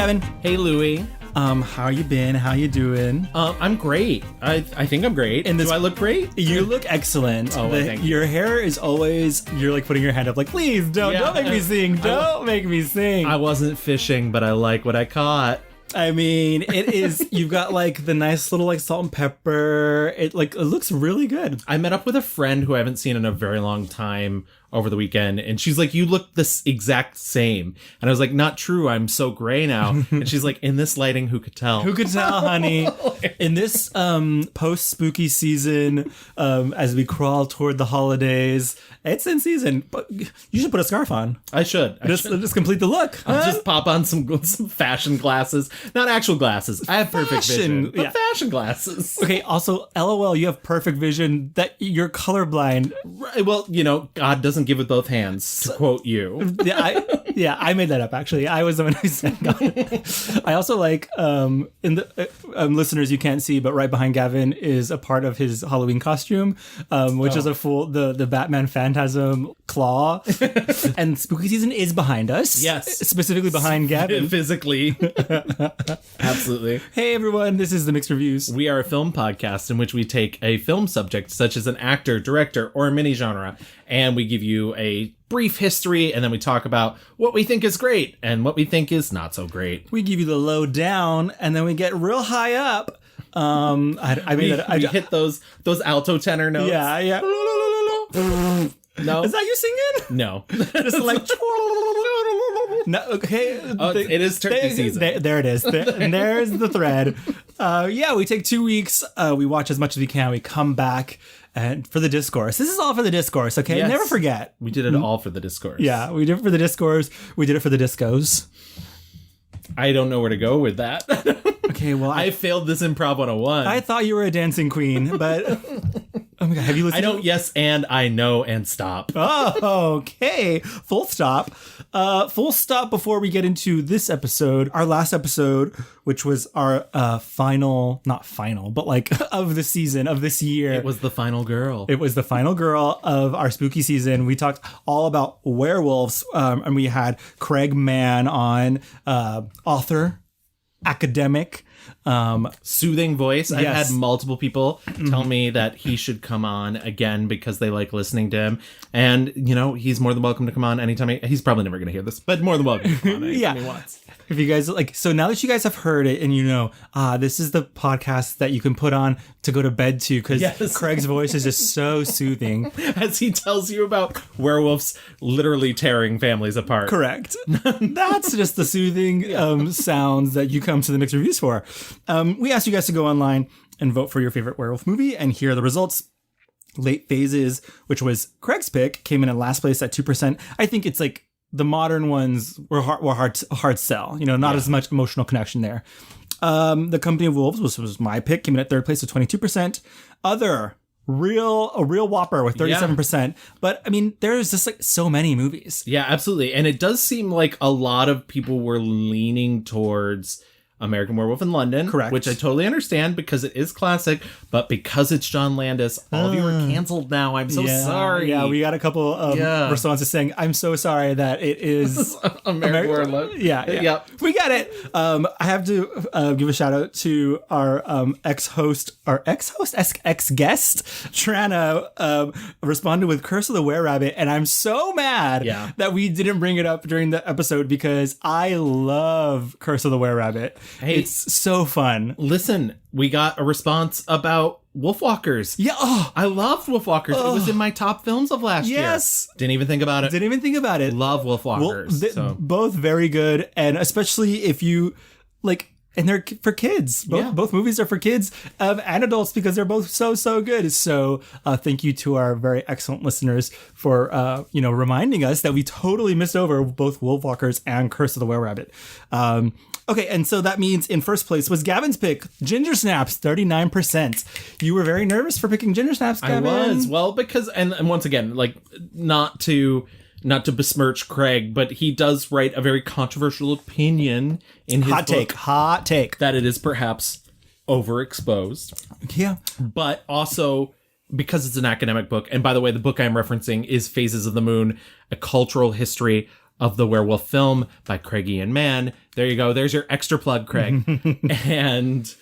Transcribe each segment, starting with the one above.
Gavin. Hey, Louie. How you been? How you doing? I'm great. I think I'm great. And do I look great? You look excellent. Oh, well, thank you. Your hair is always, you're like putting your hand up like, please don't make me sing. Don't make me sing. I wasn't fishing, but I like what I caught. I mean, it is, you've got like the nice little like salt and pepper. It looks really good. I met up with a friend who I haven't seen in a very long time over the weekend, and she's like, you look this exact same. And I was like, not true, I'm so gray now. And she's like, in this lighting, who could tell? Who could tell, honey? In this post-spooky season, as we crawl toward the holidays, it's in season, but you should put a scarf on. I should. Just complete the look. I'll just pop on some fashion glasses. Not actual glasses. I have perfect vision. But fashion glasses. Okay, also, LOL, you have perfect vision, that you're colorblind. Right, well, you know, God doesn't give with both hands, to quote you. I made that up, actually. I was the one who said God. I also like, in the listeners, you can't see, but right behind Gavin is a part of his Halloween costume, which is the Batman Phantasm claw. And spooky season is behind us. Yes. Specifically behind Gavin. Physically. Absolutely. Hey, everyone. This is The Mixed Reviews. We are a film podcast in which we take a film subject, such as an actor, director, or a mini genre, and we give you a brief history, and then we talk about what we think is great and what we think is not so great. We give you the low down, and then we get real high up. I hit those alto tenor notes. Yeah. No. Is that you singing? No. Just like... No, okay. It is turkey season. There it is. There's the thread. We take 2 weeks. We watch as much as we can. We come back and for the discourse. This is all for the discourse, okay? Yes. Never forget. We did it all for the discourse. Yeah, we did it for the discourse. We did it for the discos. I don't know where to go with that. Okay, well, I failed this improv 101. I thought you were a dancing queen, but... Oh my God, have you listened? I don't yes and I know and stop. Oh, okay. Full stop. Full stop before we get into this episode. Our last episode, which was our not final, but like of the season of this year. It was the final girl. It was the final girl of our spooky season. We talked all about werewolves, and we had Craig Mann on, author, academic, soothing voice. Yes. I've had multiple people tell me that he should come on again because they like listening to him. And, you know, he's more than welcome to come on anytime. He's probably never going to hear this, but more than welcome to come on anytime he wants. If you guys like, so now that you guys have heard it and you know, this is the podcast that you can put on to go to bed to because Craig's voice is just so soothing. As he tells you about werewolves literally tearing families apart. Correct. That's just the soothing sounds that you come to the Mixed Reviews for. We asked you guys to go online and vote for your favorite werewolf movie, and here are the results. Late Phases, which was Craig's pick, came in last place at 2%. I think it's like the modern ones were hard sell. You know, not as much emotional connection there. The Company of Wolves was my pick, came in at third place with 22%. Other, a real whopper with 37%. Yeah. But I mean, there's just like so many movies. Yeah, absolutely. And it does seem like a lot of people were leaning towards American Werewolf in London. Correct. Which I totally understand because it is classic, but because it's John Landis, all of you are canceled now. I'm so sorry. Yeah, we got a couple of responses saying, I'm so sorry that it is American Werewolf. Yeah. We get it. I have to give a shout out to our ex-guest, Trana, responded with Curse of the Were-Rabbit, and I'm so mad that we didn't bring it up during the episode because I love Curse of the Were-Rabbit. Hey, it's so fun. Listen, we got a response about Wolfwalkers. Yeah. Oh, I loved Wolfwalkers. It was in my top films of last year. Yes. Didn't even think about it. Love Wolfwalkers. Both very good. And especially if you like, and they're for kids. Both movies are for kids and adults because they're both so good. So thank you to our very excellent listeners for reminding us that we totally missed over both Wolfwalkers and Curse of the Were-Rabbit. Okay, and so that means in first place was Gavin's pick, Ginger Snaps, 39%. You were very nervous for picking Ginger Snaps, Gavin. I was. Well, because, and once again, like, not to besmirch Craig, but he does write a very controversial opinion in his book. Hot take. That it is perhaps overexposed. Yeah. But also because it's an academic book. And by the way, the book I'm referencing is Phases of the Moon, a cultural history of the werewolf film by Craig Ian Mann. There you go. There's your extra plug, Craig. And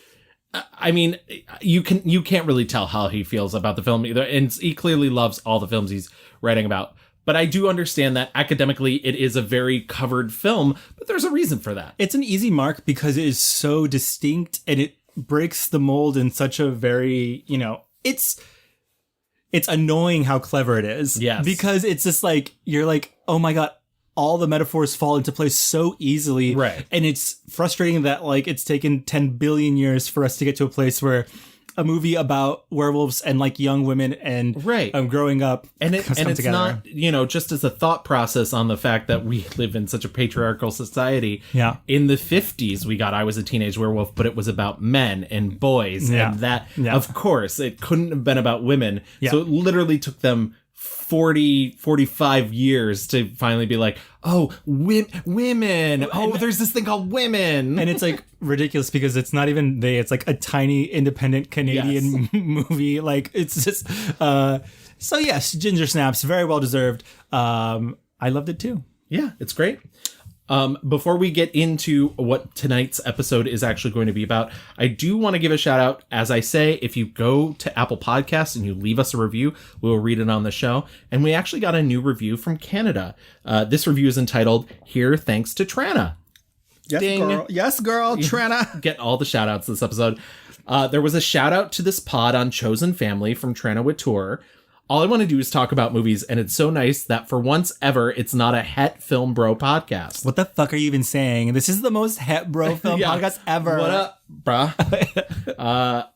I mean, you can't really tell how he feels about the film either. And he clearly loves all the films he's writing about. But I do understand that academically it is a very covered film, but there's a reason for that. It's an easy mark because it is so distinct and it breaks the mold in such a very, it's annoying how clever it is. Yes. Because it's just like, you're like, oh my God, all the metaphors fall into place so easily. Right. And it's frustrating that like it's taken 10 billion years for us to get to a place where a movie about werewolves and like young women and growing up and it's together. Not just as a thought process on the fact that we live in such a patriarchal society. Yeah. In the 50s we got I Was a Teenage Werewolf, but it was about men and boys, and that of course it couldn't have been about women. So it literally took them 45 years to finally be like, oh, women. Oh, there's this thing called women. And it's like ridiculous because it's not even it's like a tiny independent Canadian movie. Like it's just, so yes, Ginger Snaps, very well deserved. I loved it too. Yeah, it's great. Before we get into what tonight's episode is actually going to be about, I do want to give a shout out. As I say, if you go to Apple Podcasts and you leave us a review, we'll read it on the show. And we actually got a new review from Canada. This review is entitled Here Thanks to Trana. Yes, Ding. girl. Yes, girl. Trana. Get all the shout outs this episode. There was a shout out to this pod on Chosen Family from Trana Wittour. All I want to do is talk about movies, and it's so nice that for once ever, it's not a Het Film Bro podcast. What the fuck are you even saying? This is the most Het Bro film podcast ever. What up, bruh?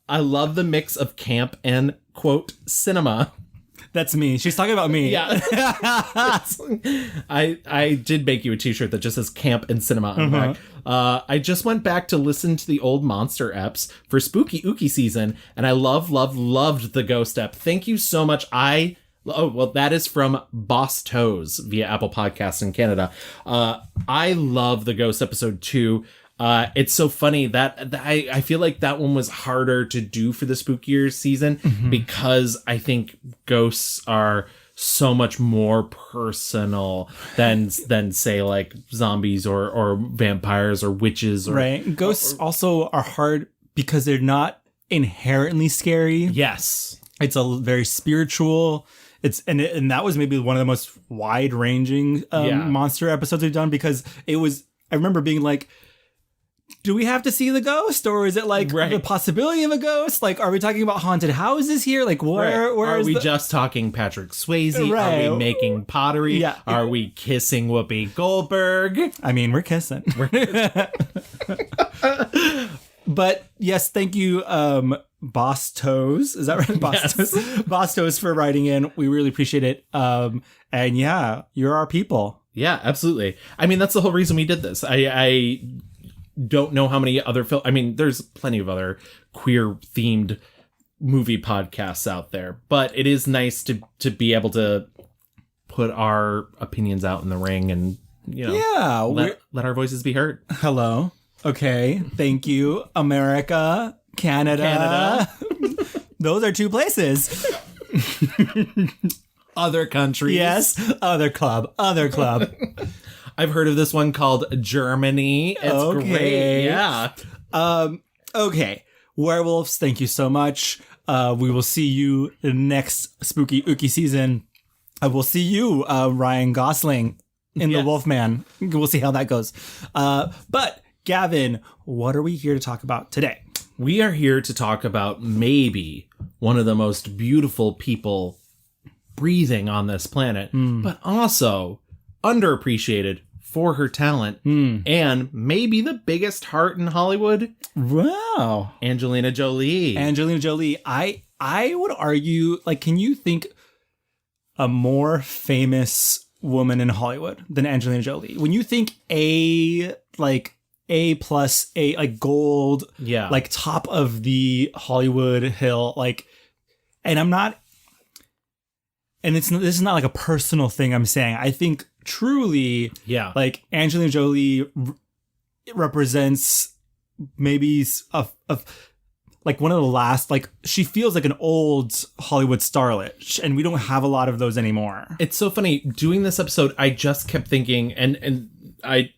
I love the mix of camp and, quote, cinema. That's me. She's talking about me. Yeah. I did make you a t-shirt that just says camp and cinema on the back. I just went back to listen to the old Monster eps for Spooky Ookie season, and I loved the Ghost ep. Thank you so much. That is from Boss Toes via Apple Podcasts in Canada. I love the Ghost episode too. It's so funny that I feel like that one was harder to do for the spookier season because I think ghosts are so much more personal than say like zombies or vampires or witches. Ghosts also are hard because they're not inherently scary. Yes. It's a very spiritual. And that was maybe one of the most wide ranging monster episodes we've done because I remember being like, do we have to see the ghost, or is it like the possibility of a ghost? Like, are we talking about haunted houses here? Like, where are we just talking Patrick Swayze? Are we making pottery? Yeah. Are we kissing Whoopi Goldberg? I mean, we're kissing. But yes, thank you, Boss Toes. Is that right? Toes? Boss Toes for writing in. We really appreciate it. And yeah, you're our people. Yeah, absolutely. I mean, that's the whole reason we did this. I don't know how many other there's plenty of other queer themed movie podcasts out there, but it is nice to be able to put our opinions out in the ring and let our voices be heard. Hello. Okay. Thank you, America, Canada. Those are two places. Other countries. Yes. Other club. I've heard of this one called Germany. It's great. Yeah. Okay. Werewolves, thank you so much. We will see you next Spooky Ookie season. We'll see you, Ryan Gosling, in The Wolfman. We'll see how that goes. But, Gavin, what are we here to talk about today? We are here to talk about maybe one of the most beautiful people breathing on this planet, but also underappreciated for her talent and maybe the biggest heart in Hollywood. Wow. Angelina Jolie. I would argue, like, can you think a more famous woman in Hollywood than Angelina Jolie? When you think A+, like gold, like top of the Hollywood hill, like, and this is not like a personal thing I'm saying. I think truly, like Angelina Jolie represents maybe like one of the last, like she feels like an old Hollywood starlet, and we don't have a lot of those anymore. It's so funny doing this episode. I just kept thinking, and I,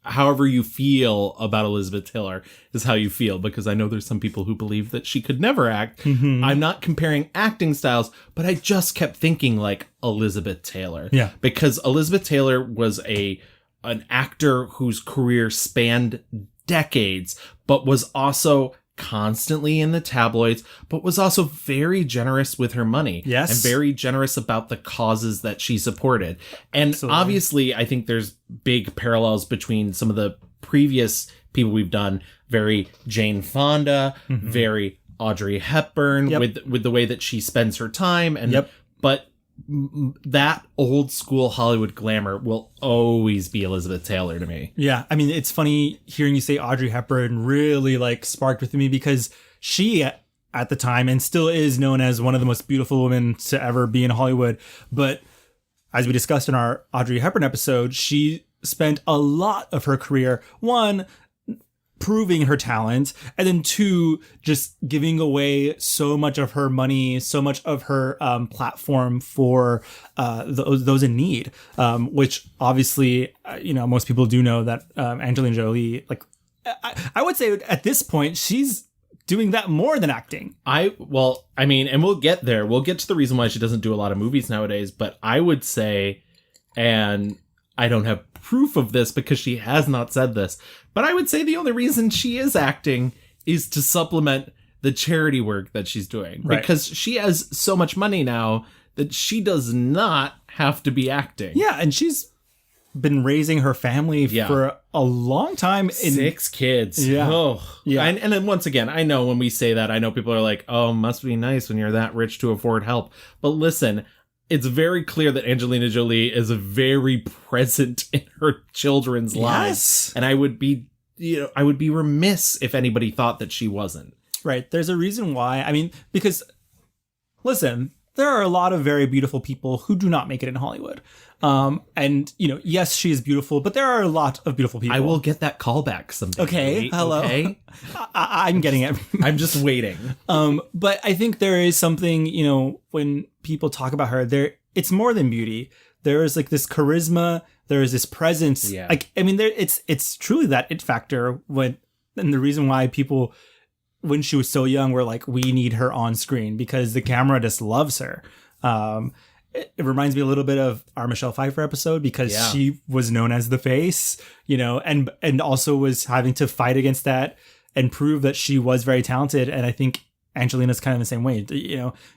however you feel about Elizabeth Taylor is how you feel, because I know there's some people who believe that she could never act. Mm-hmm. I'm not comparing acting styles, but I just kept thinking like Elizabeth Taylor. Yeah. Because Elizabeth Taylor was an actor whose career spanned decades, but was also constantly in the tabloids, but was also very generous with her money. Yes. And very generous about the causes that she supported. And Absolutely. obviously, I think there's big parallels between some of the previous people we've done. Very Jane Fonda, very Audrey Hepburn, with the way that she spends her time. And but that old school Hollywood glamour will always be Elizabeth Taylor to me. Yeah, I mean, it's funny hearing you say Audrey Hepburn really like sparked with me, because she at the time and still is known as one of the most beautiful women to ever be in Hollywood. But as we discussed in our Audrey Hepburn episode, she spent a lot of her career, one, proving her talent, and then two, just giving away so much of her money, so much of her platform for those in need, which obviously, most people do know that Angelina Jolie, like, I would say at this point, she's doing that more than acting. And we'll get there. We'll get to the reason why she doesn't do a lot of movies nowadays, but I would say, and I don't have proof of this because she has not said this, but I would say the only reason she is acting is to supplement the charity work that she's doing. Right. Because she has so much money now that she does not have to be acting. Yeah, and she's been raising her family for a long time. 6 kids. Yeah. Oh. Yeah. And then once again, I know when we say that, I know people are like, oh, must be nice when you're that rich to afford help. But listen, it's very clear that Angelina Jolie is very present in her children's lives. And I would be remiss if anybody thought that she wasn't. Right. There's a reason why. I mean, because, listen, there are a lot of very beautiful people who do not make it in Hollywood. And, yes, she is beautiful, but there are a lot of beautiful people. I will get that call back someday. Okay. Hello. Okay. I'm getting it. I'm just waiting. But I think there is something, when people talk about her, it's more than beauty. There is like this charisma. There is this presence. Yeah. Like, I mean, it's truly that it factor and the reason why people, when she was so young, were like, we need her on screen because the camera just loves her. It reminds me a little bit of our Michelle Pfeiffer episode because she was known as the face, and also was having to fight against that and prove that she was very talented. And I think Angelina's kind of the same way.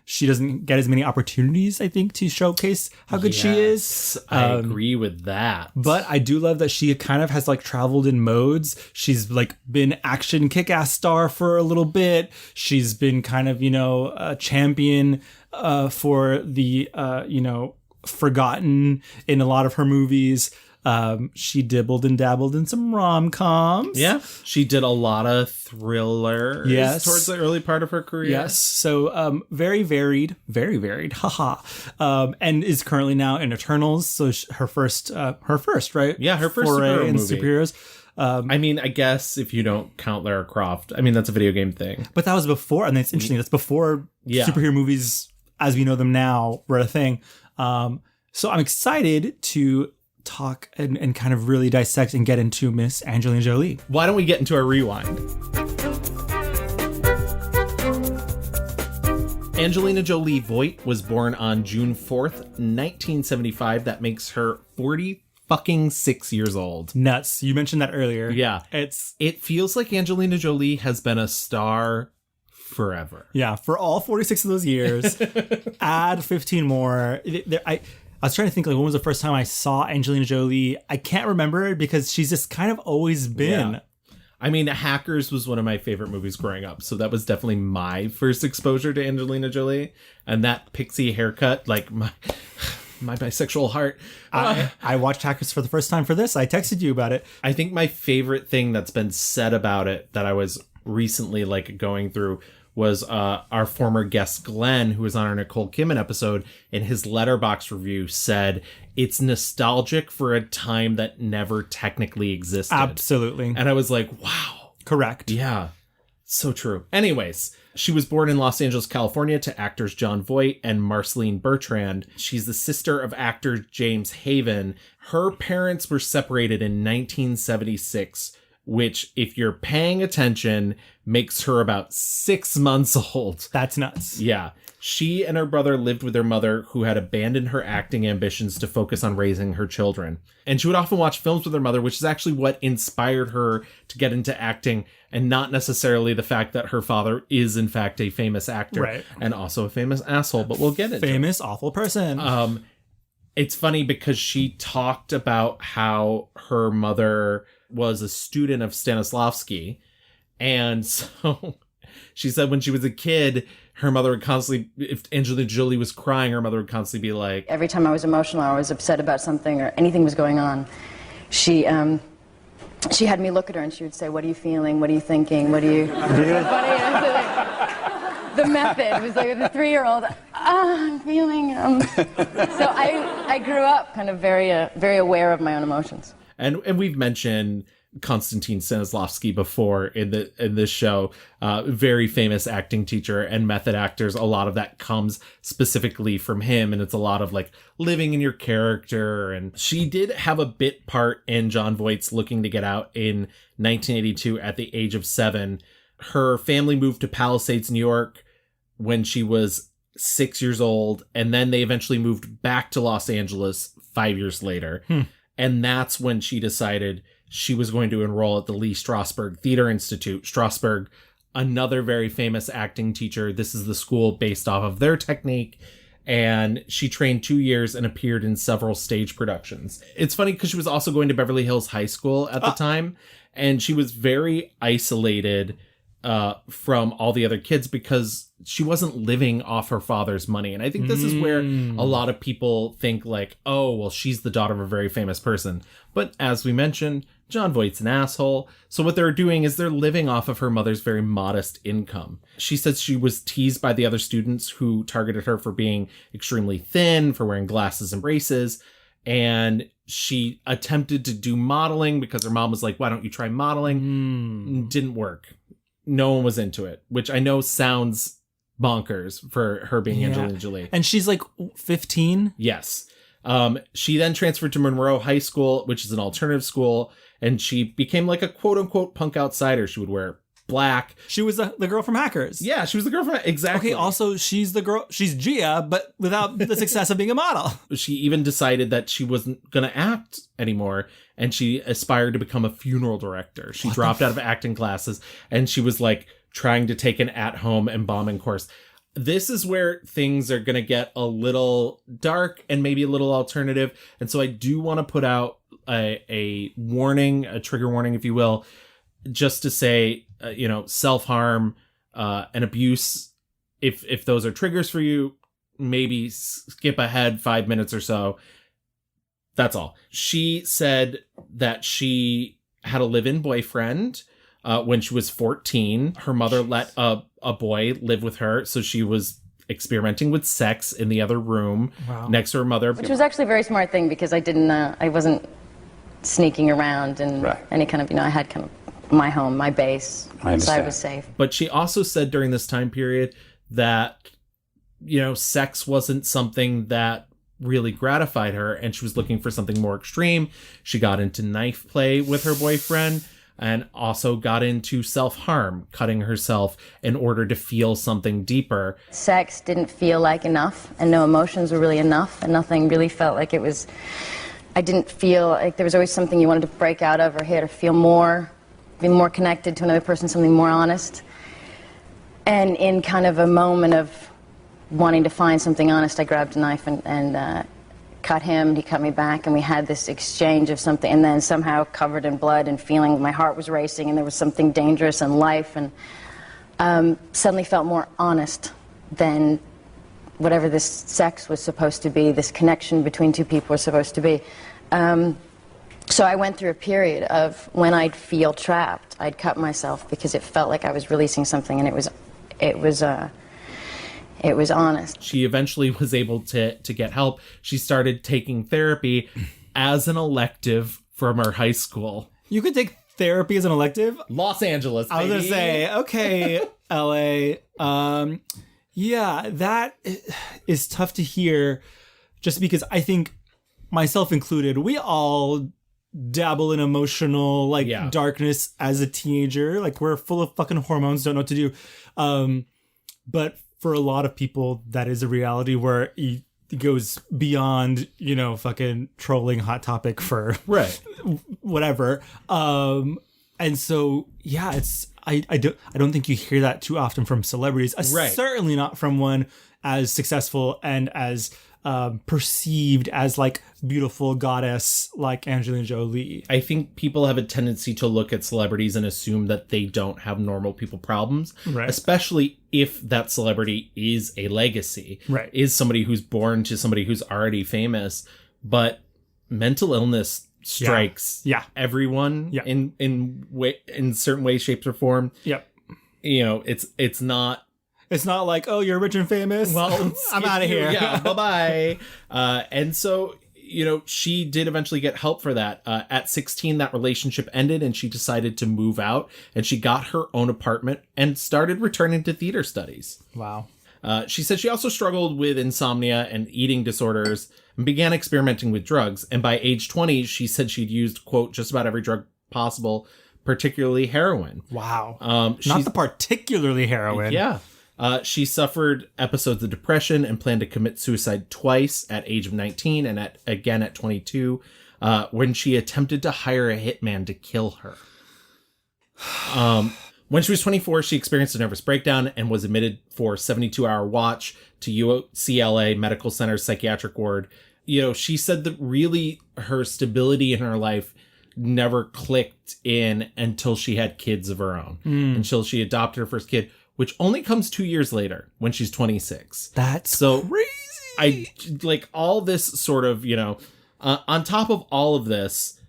She doesn't get as many opportunities, I think, to showcase how good she is. I agree with that. But I do love that she kind of has like traveled in modes. She's like been action kick-ass star for a little bit. She's been kind of, a champion for the, forgotten in a lot of her movies. She dibbled and dabbled in some rom-coms. Yeah. She did a lot of thrillers towards the early part of her career. Yes. So, very varied. Haha. And is currently now in Eternals. So her first, right? Yeah. Her first foray in movie. superheroes. I guess if you don't count Lara Croft, that's a video game thing. But that was before, and it's interesting. That's before superhero movies as we know them now were a thing. So I'm excited to talk and kind of really dissect and get into Miss Angelina Jolie. Why don't we get into our rewind? Angelina Jolie Voight was born on June 4th, 1975. That makes her 46 years old. Nuts. You mentioned that earlier. Yeah. It feels like Angelina Jolie has been a star forever. Yeah, for all 46 of those years. Add 15 more. I was trying to think, like, when was the first time I saw Angelina Jolie? I can't remember because she's just kind of always been. Yeah. Hackers was one of my favorite movies growing up, so that was definitely my first exposure to Angelina Jolie. And that pixie haircut, like my bisexual heart. I watched Hackers for the first time for this. I texted you about it. I think my favorite thing that's been said about it that I was recently like going through was our former guest Glenn, who was on our Nicole Kidman episode, in his Letterboxd review said it's nostalgic for a time that never technically existed. Absolutely. And I was like, wow. Correct. Yeah. So true. Anyways, she was born in Los Angeles, California to actors Jon Voight and Marceline Bertrand. She's the sister of actor James Haven. Her parents were separated in 1976, which, if you're paying attention, makes her about 6 months old. That's nuts. Yeah. She and her brother lived with their mother, who had abandoned her acting ambitions to focus on raising her children. And she would often watch films with her mother, which is actually what inspired her to get into acting, and not necessarily the fact that her father is, in fact, a famous actor. Right. And also a famous asshole, but we'll get into famous, awful person. It's funny because she talked about how her mother was a student of Stanislavski. And so she said when she was a kid, her mother would constantly, if Angelina Jolie was crying, her mother would constantly be like... Every time I was emotional or I was upset about something or anything was going on, she had me look at her and she would say, "What are you feeling? What are you thinking? What are you..." The method was like the 3-year-old, I'm feeling... So I grew up kind of very aware of my own emotions. And we've mentioned Konstantin Stanislavski before in this show, very famous acting teacher and method actors. A lot of that comes specifically from him, and it's a lot of like living in your character. And she did have a bit part in Jon Voight's Looking to Get Out in 1982 at the age of 7. Her family moved to Palisades, New York when she was 6 years old, and then they eventually moved back to Los Angeles 5 years later. And that's when she decided she was going to enroll at the Lee Strasberg Theater Institute. Strasberg, another very famous acting teacher. This is the school based off of their technique. And she trained 2 years and appeared in several stage productions. It's funny because she was also going to Beverly Hills High School at the time. And she was very isolated from all the other kids because she wasn't living off her father's money. And I think this is where a lot of people think like, oh, well, she's the daughter of a very famous person. But as we mentioned, Jon Voight's an asshole. So what they're doing is they're living off of her mother's very modest income. She says she was teased by the other students who targeted her for being extremely thin, for wearing glasses and braces. And she attempted to do modeling because her mom was like, why don't you try modeling? Didn't work. No one was into it, which I know sounds bonkers for her being Angelina Jolie. And she's like 15? Yes. She then transferred to Monroe High School, which is an alternative school, and she became like a quote-unquote punk outsider. She would wear black. She was the girl from Hackers. Yeah, she was the girl from... Exactly. Okay, also, she's the girl... She's Gia, but without the success of being a model. She even decided that she wasn't going to act anymore, and she aspired to become a funeral director. She dropped out of acting classes, and she was like trying to take an at-home embalming course. This is where things are going to get a little dark and maybe a little alternative. And so I do want to put out a warning, a trigger warning, if you will, just to say, self-harm and abuse. If those are triggers for you, maybe skip ahead 5 minutes or so. That's all. She said that she had a live-in boyfriend when she was 14. Her mother let a boy live with her, so she was experimenting with sex in the other room next to her mother. Which was actually a very smart thing because I wasn't sneaking around and any kind of, I had kind of my home, my base, so I was safe. But she also said during this time period that, sex wasn't something that really gratified her, and she was looking for something more extreme. She got into knife play with her boyfriend and also got into self-harm, cutting herself in order to feel something deeper. Sex didn't feel like enough, and no emotions were really enough, and nothing really felt like it was... I didn't feel like there was always something you wanted to break out of or hit or feel more, be more connected to another person, something more honest. And in kind of a moment of wanting to find something honest, I grabbed a knife and cut him, and he cut me back, and we had this exchange of something, and then somehow covered in blood and feeling my heart was racing, and there was something dangerous in life, and suddenly felt more honest than whatever this sex was supposed to be, this connection between two people was supposed to be. So I went through a period of when I'd feel trapped, I'd cut myself because it felt like I was releasing something, and it was honest. She eventually was able to get help. She started taking therapy as an elective from her high school. You could take therapy is an elective. Los Angeles, baby. I was gonna say, okay, LA. Yeah, that is tough to hear, just because I think, myself included, we all dabble in emotional darkness as a teenager. Like, we're full of fucking hormones, don't know what to do. But for a lot of people, that is a reality where it goes beyond, fucking trolling Hot Topic for whatever. And so, yeah, I don't think you hear that too often from celebrities. Certainly not from one as successful and as perceived as like beautiful goddess like Angelina Jolie. I think people have a tendency to look at celebrities and assume that they don't have normal people problems, especially if that celebrity is a legacy, is somebody who's born to somebody who's already famous. But mental illness strikes everyone in certain ways, shapes, or form. It's not. It's not like, oh, you're rich and famous. Well, I'm out of here. Yeah, bye-bye. And so, she did eventually get help for that. At 16, that relationship ended and she decided to move out. And she got her own apartment and started returning to theater studies. Wow. She said she also struggled with insomnia and eating disorders and began experimenting with drugs. And by age 20, she said she'd used, quote, just about every drug possible, particularly heroin. Wow. Not the particularly heroin. Yeah. She suffered episodes of depression and planned to commit suicide twice at age of 19 and again at 22, when she attempted to hire a hitman to kill her. When she was 24, she experienced a nervous breakdown and was admitted for 72-hour watch to UCLA Medical Center's psychiatric ward. She said that really her stability in her life never clicked in until she had kids of her own, until she adopted her first kid, which only comes 2 years later when she's 26. That's so crazy. I like all this sort of, on top of all of this,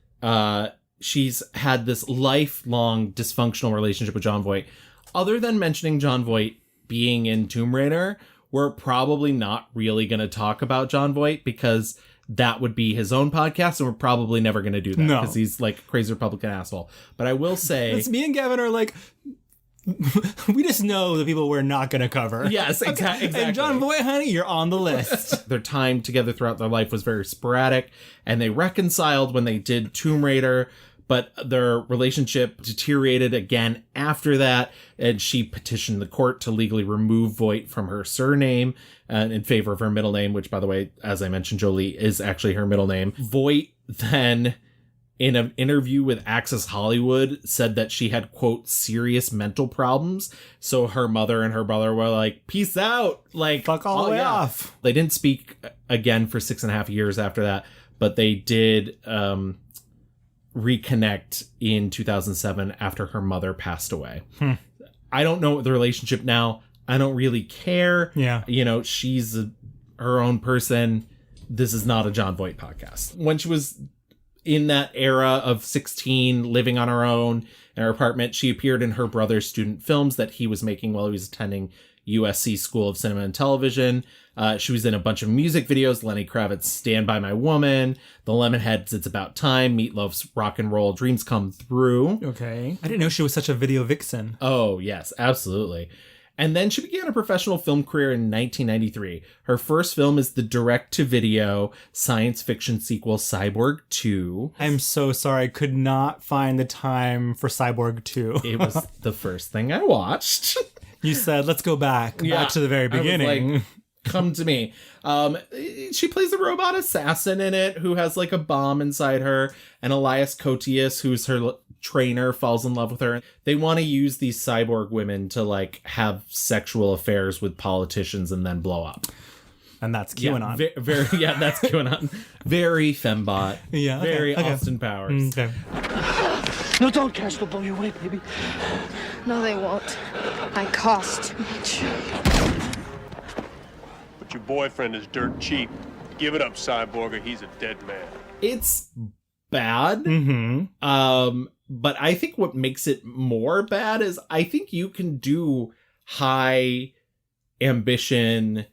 she's had this lifelong dysfunctional relationship with Jon Voight. Other than mentioning Jon Voight being in Tomb Raider, we're probably not really going to talk about Jon Voight because that would be his own podcast, and we're probably never going to do that because he's like a crazy Republican asshole. But I will say, it's me and Gavin are like, we just know the people we're not going to cover. Yes, exactly. And Jon Voight, honey, you're on the list. Their time together throughout their life was very sporadic, and they reconciled when they did Tomb Raider, but their relationship deteriorated again after that, and she petitioned the court to legally remove Voight from her surname in favor of her middle name, which, by the way, as I mentioned, Jolie is actually her middle name. Voight then, in an interview with Access Hollywood, said that she had, quote, serious mental problems. So her mother and her brother were like, peace out. Like, fuck all the way off. They didn't speak again for 6.5 years after that, but they did reconnect in 2007 after her mother passed away. I don't know the relationship now. I don't really care. Yeah. She's her own person. This is not a Jon Voight podcast. When she was in that era of 16, living on her own in her apartment, she appeared in her brother's student films that he was making while he was attending USC School of Cinema and Television. She was in a bunch of music videos: Lenny Kravitz's Stand By My Woman, The Lemonheads' It's About Time, Meatloaf's Rock and Roll Dreams Come Through. Okay. I didn't know she was such a video vixen. Oh, yes, absolutely. And then she began a professional film career in 1993. Her first film is the direct-to-video science fiction sequel Cyborg 2. I'm so sorry. I could not find the time for Cyborg 2. It was the first thing I watched. You said, let's go back to the very beginning. Like, come to me. She plays a robot assassin in it who has like a bomb inside her, and Elias Koteas, who's her trainer, falls in love with her. They want to use these cyborg women to like have sexual affairs with politicians and then blow up. And that's QAnon. That's QAnon. Very fembot. Yeah. Very Austin Powers. Okay. No, don't cast will blow you away, baby. No, they won't. I cost too much. But your boyfriend is dirt cheap. Give it up, Cyborg, or he's a dead man. It's bad. But I think what makes it more bad is I think you can do high ambition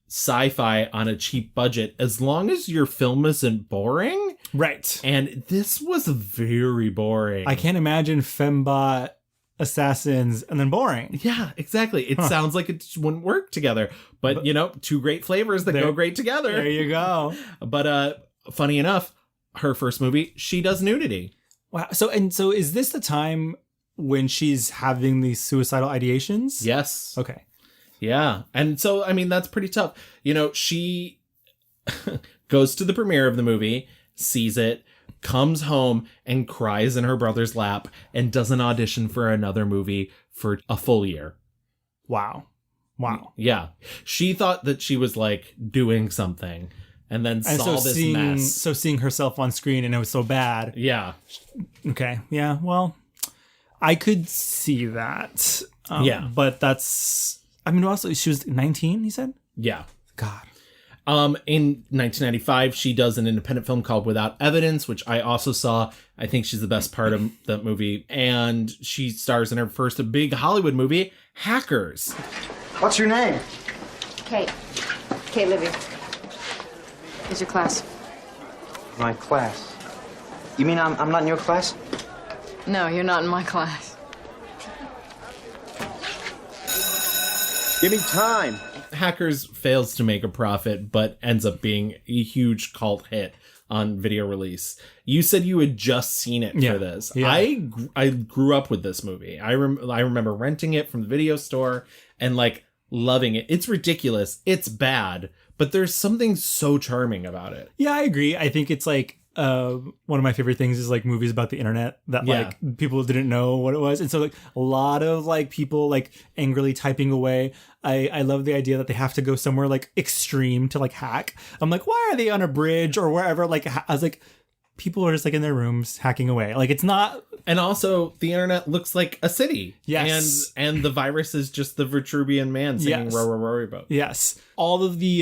sci-fi on a cheap budget as long as your film isn't boring. Right. And this was very boring. I can't imagine fembot assassins and then boring. Yeah, exactly. It sounds like it wouldn't work together. But, two great flavors that go great together. There you go. But funny enough, her first movie, she does nudity. Wow. So is this the time when she's having these suicidal ideations? Yes. Okay. Yeah. And so, I mean, that's pretty tough. She goes to the premiere of the movie, sees it, comes home and cries in her brother's lap and does an audition for another movie for a full year. Wow. Yeah. She thought that she was like doing something and then saw this mess. So seeing herself on screen and it was so bad. Yeah. Okay. Yeah. Well, I could see that. Yeah. But also she was 19, you said? Yeah. God. In 1995, she does an independent film called Without Evidence, which I also saw. I think she's the best part of that movie. And she stars in her first big Hollywood movie, Hackers. What's your name? Kate. Kate Libby. Is your class? My class. You mean I'm not in your class? No, you're not in my class. Give me time. Hackers fails to make a profit, but ends up being a huge cult hit on video release. You said you had just seen it for this. Yeah. I grew up with this movie. I remember renting it from the video store and like loving it. It's ridiculous. It's bad, but there's something so charming about it. Yeah, I agree. I think it's like one of my favorite things is like movies about the internet that like people didn't know what it was, and so like a lot of like people like angrily typing away. I love the idea that they have to go somewhere like extreme to like hack. I'm like, why are they on a bridge or wherever? Like I was like, people are just like in their rooms hacking away. Like it's not. And also the internet looks like a city. Yes. And the virus is just the Vitruvian man singing Row Row Row Boat. Yes. All of the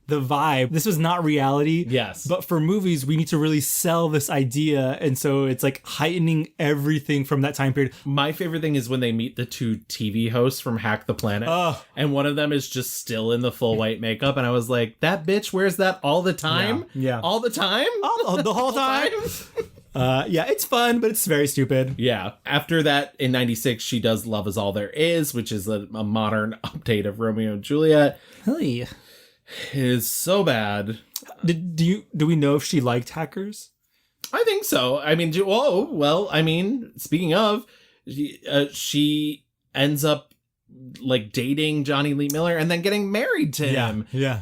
vibe. This was not reality. Yes. But for movies, we need to really sell this idea. And so it's like heightening everything from that time period. My favorite thing is when they meet the two TV hosts from Hack the Planet. Oh. And one of them is just still in the full white makeup. And I was like, that bitch wears that all the time? Yeah. All the time? The whole time? Yeah, it's fun, but it's very stupid. Yeah. After that, in 96, she does Love Is All There Is, which is a modern update of Romeo and Juliet. Hey. It is so bad. Do we know if she liked Hackers? I think so. I mean, speaking of, she ends up like dating Johnny Lee Miller and then getting married to him. Yeah.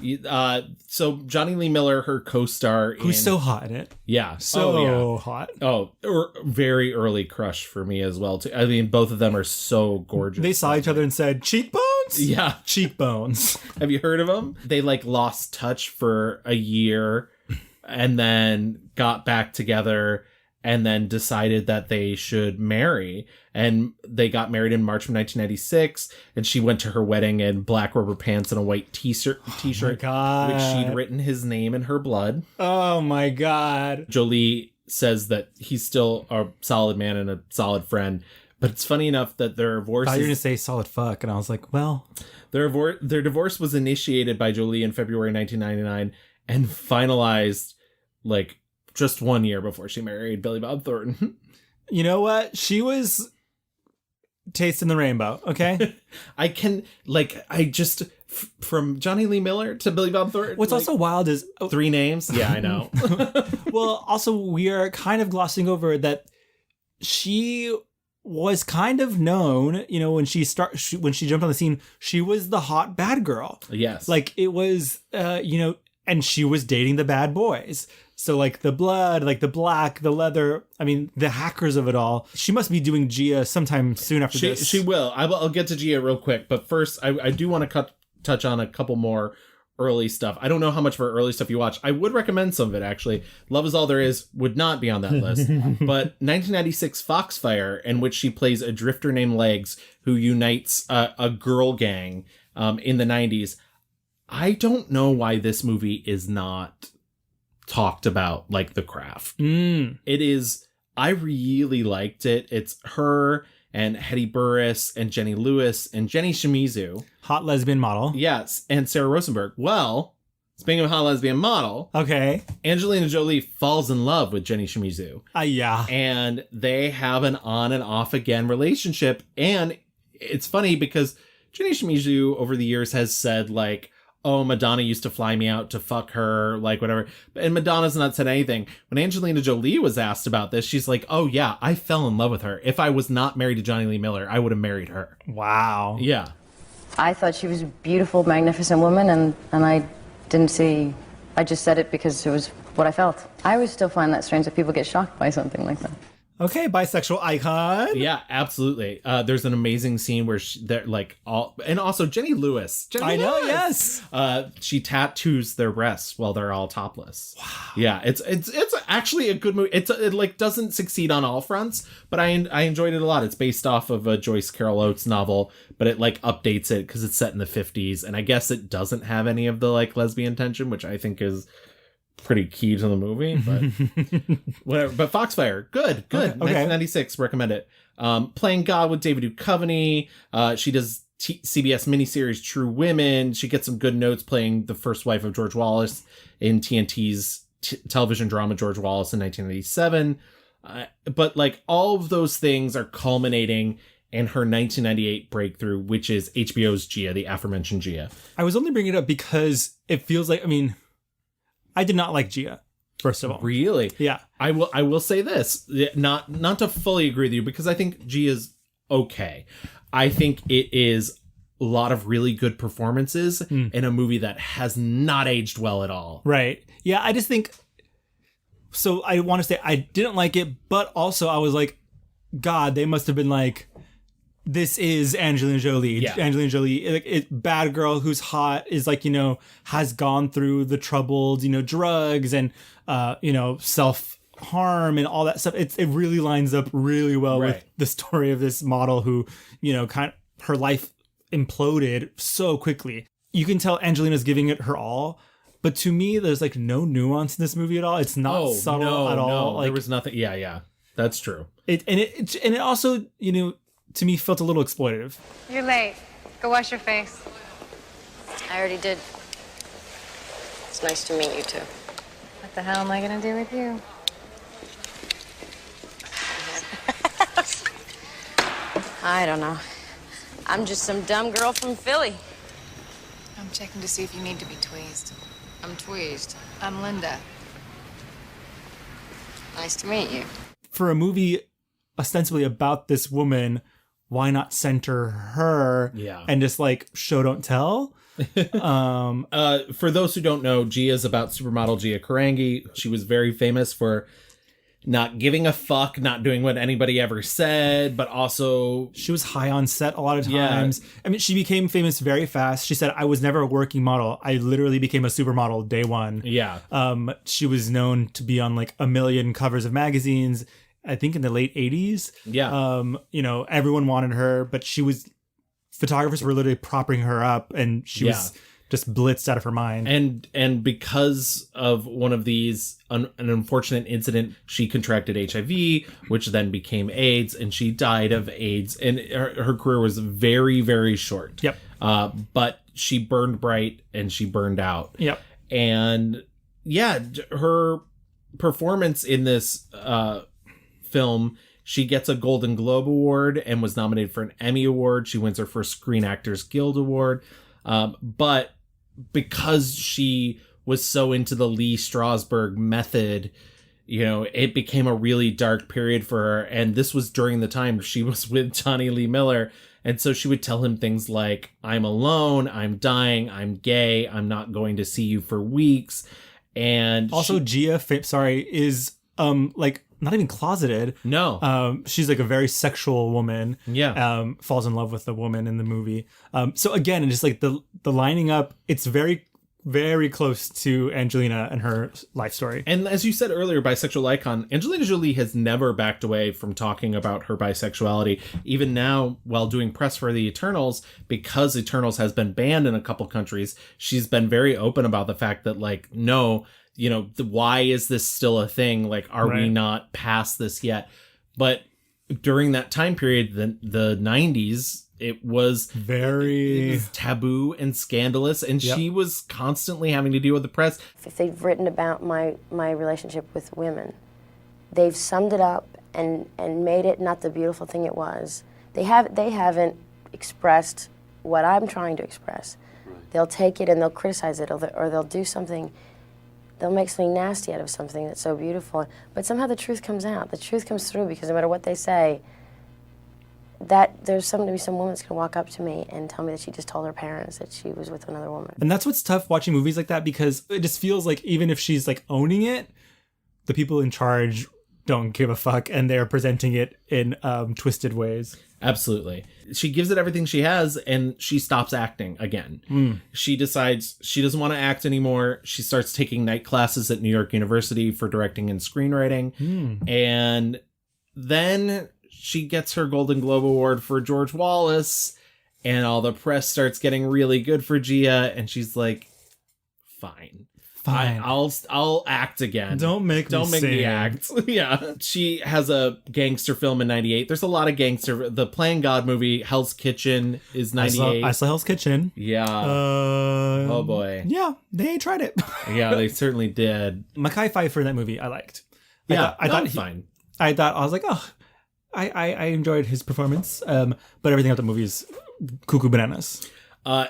So Johnny Lee Miller, her co-star, who's so hot in it. Yeah. So hot. Oh, very early crush for me as well too. I mean, both of them are so gorgeous. They saw each other and said, cheekbones? Yeah. Cheekbones. Have you heard of them? They like lost touch for a year and then got back together and then decided that they should marry. And they got married in March of 1996. And she went to her wedding in black rubber pants and a white t-shirt, Oh my God. which she'd written his name in her blood. Oh my God. Jolie says that he's still a solid man and a solid friend. But it's funny enough that their divorce. I thought you were going to say solid fuck. And I was like, well. Their divorce was initiated by Jolie in February 1999 and finalized like just 1 year before she married Billy Bob Thornton. You know what? She was tasting the rainbow, okay? From Johnny Lee Miller to Billy Bob Thornton. What's also wild is... 3 names? Yeah, I know. Well, also, we are kind of glossing over that she was kind of known, you know, when she jumped on the scene, she was the hot bad girl. Yes. Like, it was, and she was dating the bad boys. So like the blood, like the black, the leather, I mean, the hackers of it all. She must be doing Gia sometime soon after this. She will. I'll get to Gia real quick. But first, I do want to touch on a couple more early stuff. I don't know how much of her early stuff you watch. I would recommend some of it, actually. Love Is All There Is would not be on that list. But 1996 Foxfire, in which she plays a drifter named Legs, who unites a girl gang in the 90s. I don't know why this movie is not talked about like The Craft. It is. I really liked it. It's her and Hetty Burris and Jenny Lewis and Jenny Shimizu. Hot lesbian model. Yes. And Sarah Rosenberg. Well, Speaking of hot lesbian model, Okay. Angelina Jolie falls in love with Jenny Shimizu. Yeah. And they have an on and off again relationship. And it's funny because Jenny Shimizu over the years has said, like, oh, Madonna used to fly me out to fuck her, like, whatever. And Madonna's not said anything. When Angelina Jolie was asked about this, she's like, oh, yeah, I fell in love with her. If I was not married to Johnny Lee Miller, I would have married her. Wow. Yeah. I thought she was a beautiful, magnificent woman, and I didn't see... I just said it because it was what I felt. I always still find that strange that people get shocked by something like that. Okay, bisexual icon. Yeah, absolutely. There's an amazing scene where they're like all, and also Jenny Lewis. I know, yes. She tattoos their breasts while they're all topless. Wow. Yeah, it's actually a good movie. It like doesn't succeed on all fronts, but I enjoyed it a lot. It's based off of a Joyce Carol Oates novel, but it like updates it because it's set in the 50s, and I guess it doesn't have any of the like lesbian tension, which I think is pretty key to the movie, but whatever. But Foxfire, good. Okay. 1996, recommend it. Playing God with David Duchovny. She does CBS miniseries True Women. She gets some good notes playing the first wife of George Wallace in TNT's television drama George Wallace in 1997. But like all of those things are culminating in her 1998 breakthrough, which is HBO's Gia, the aforementioned Gia. I was only bringing it up because it feels like, I mean, I did not like Gia, first of all. Really? Yeah. I will say this, not to fully agree with you, because I think Gia's okay. I think it is a lot of really good performances in a movie that has not aged well at all. Right. Yeah, I just think... So I want to say I didn't like it, but also I was like, God, they must have been like... This is Angelina Jolie. Yeah. Angelina Jolie, bad girl who's hot, is like, you know, has gone through the troubled, you know, drugs and, you know, self-harm and all that stuff. It really lines up really well with the story of this model who, you know, her life imploded so quickly. You can tell Angelina's giving it her all, but to me, there's like no nuance in this movie at all. It's not subtle at all. No, like, there was nothing. Yeah, that's true. It also, you know, to me felt a little exploitative. You're late. Go wash your face. I already did. It's nice to meet you, too. What the hell am I gonna do with you? I don't know. I'm just some dumb girl from Philly. I'm checking to see if you need to be tweezed. I'm tweezed. I'm Linda. Nice to meet you. For a movie ostensibly about this woman, why not center her and just like show don't tell? For those who don't know, Gia is about supermodel Gia Karangi. She was very famous for not giving a fuck, not doing what anybody ever said, but also she was high on set a lot of times. Yeah. I mean, she became famous very fast. She said, I was never a working model. I literally became a supermodel day one. Yeah. She was known to be on like a million covers of magazines, I think in the late 80s. Yeah. You know, everyone wanted her, but photographers were literally propping her up and she was just blitzed out of her mind. And because of one of these, an unfortunate incident, she contracted HIV, which then became AIDS, and she died of AIDS. And her career was very, very short. Yep. But she burned bright and she burned out. Yep. And yeah, her performance in this film, she gets a Golden Globe Award and was nominated for an Emmy Award. She wins her first Screen Actors Guild Award. But because she was so into the Lee Strasberg method, you know, it became a really dark period for her. And this was during the time she was with Johnny Lee Miller. And so she would tell him things like, I'm alone, I'm dying, I'm gay, I'm not going to see you for weeks. And also Gia, is like not even closeted. No. She's like a very sexual woman. Yeah. Falls in love with the woman in the movie. So again, and just like the lining up, it's very, very close to Angelina and her life story. And as you said earlier, bisexual icon, Angelina Jolie has never backed away from talking about her bisexuality. Even now, while doing press for the Eternals, because Eternals has been banned in a couple countries, she's been very open about the fact that, like, no, you know, why is this still a thing? Like, are we not past this yet? But during that time period, the 90s, it was Very taboo and scandalous, and she was constantly having to deal with the press. If they've written about my relationship with women, they've summed it up and made it not the beautiful thing it was. They haven't expressed what I'm trying to express. Right. They'll take it and they'll criticize it, or they'll do something. They'll make something nasty out of something that's so beautiful. But somehow the truth comes out. The truth comes through, because no matter what they say, that there's some woman that's gonna walk up to me and tell me that she just told her parents that she was with another woman. And that's what's tough watching movies like that, because it just feels like even if she's like owning it, the people in charge don't give a fuck, and they're presenting it in twisted ways. Absolutely. She gives it everything she has, and she stops acting again. She decides she doesn't want to act anymore. She starts taking night classes at New York University for directing and screenwriting. And then she gets her Golden Globe Award for George Wallace, and all the press starts getting really good for Gia, and she's like, fine. I'll act again. Don't make me act. Yeah. She has a gangster film in 98. There's a lot of gangster. The Playing God movie, Hell's Kitchen, is 98. I saw Hell's Kitchen. Yeah. Oh boy. Yeah, they tried it. Yeah, they certainly did. Mekhi Phifer in that movie, I liked. I thought fine. I was like, oh, I enjoyed his performance. But everything about the movie is cuckoo bananas.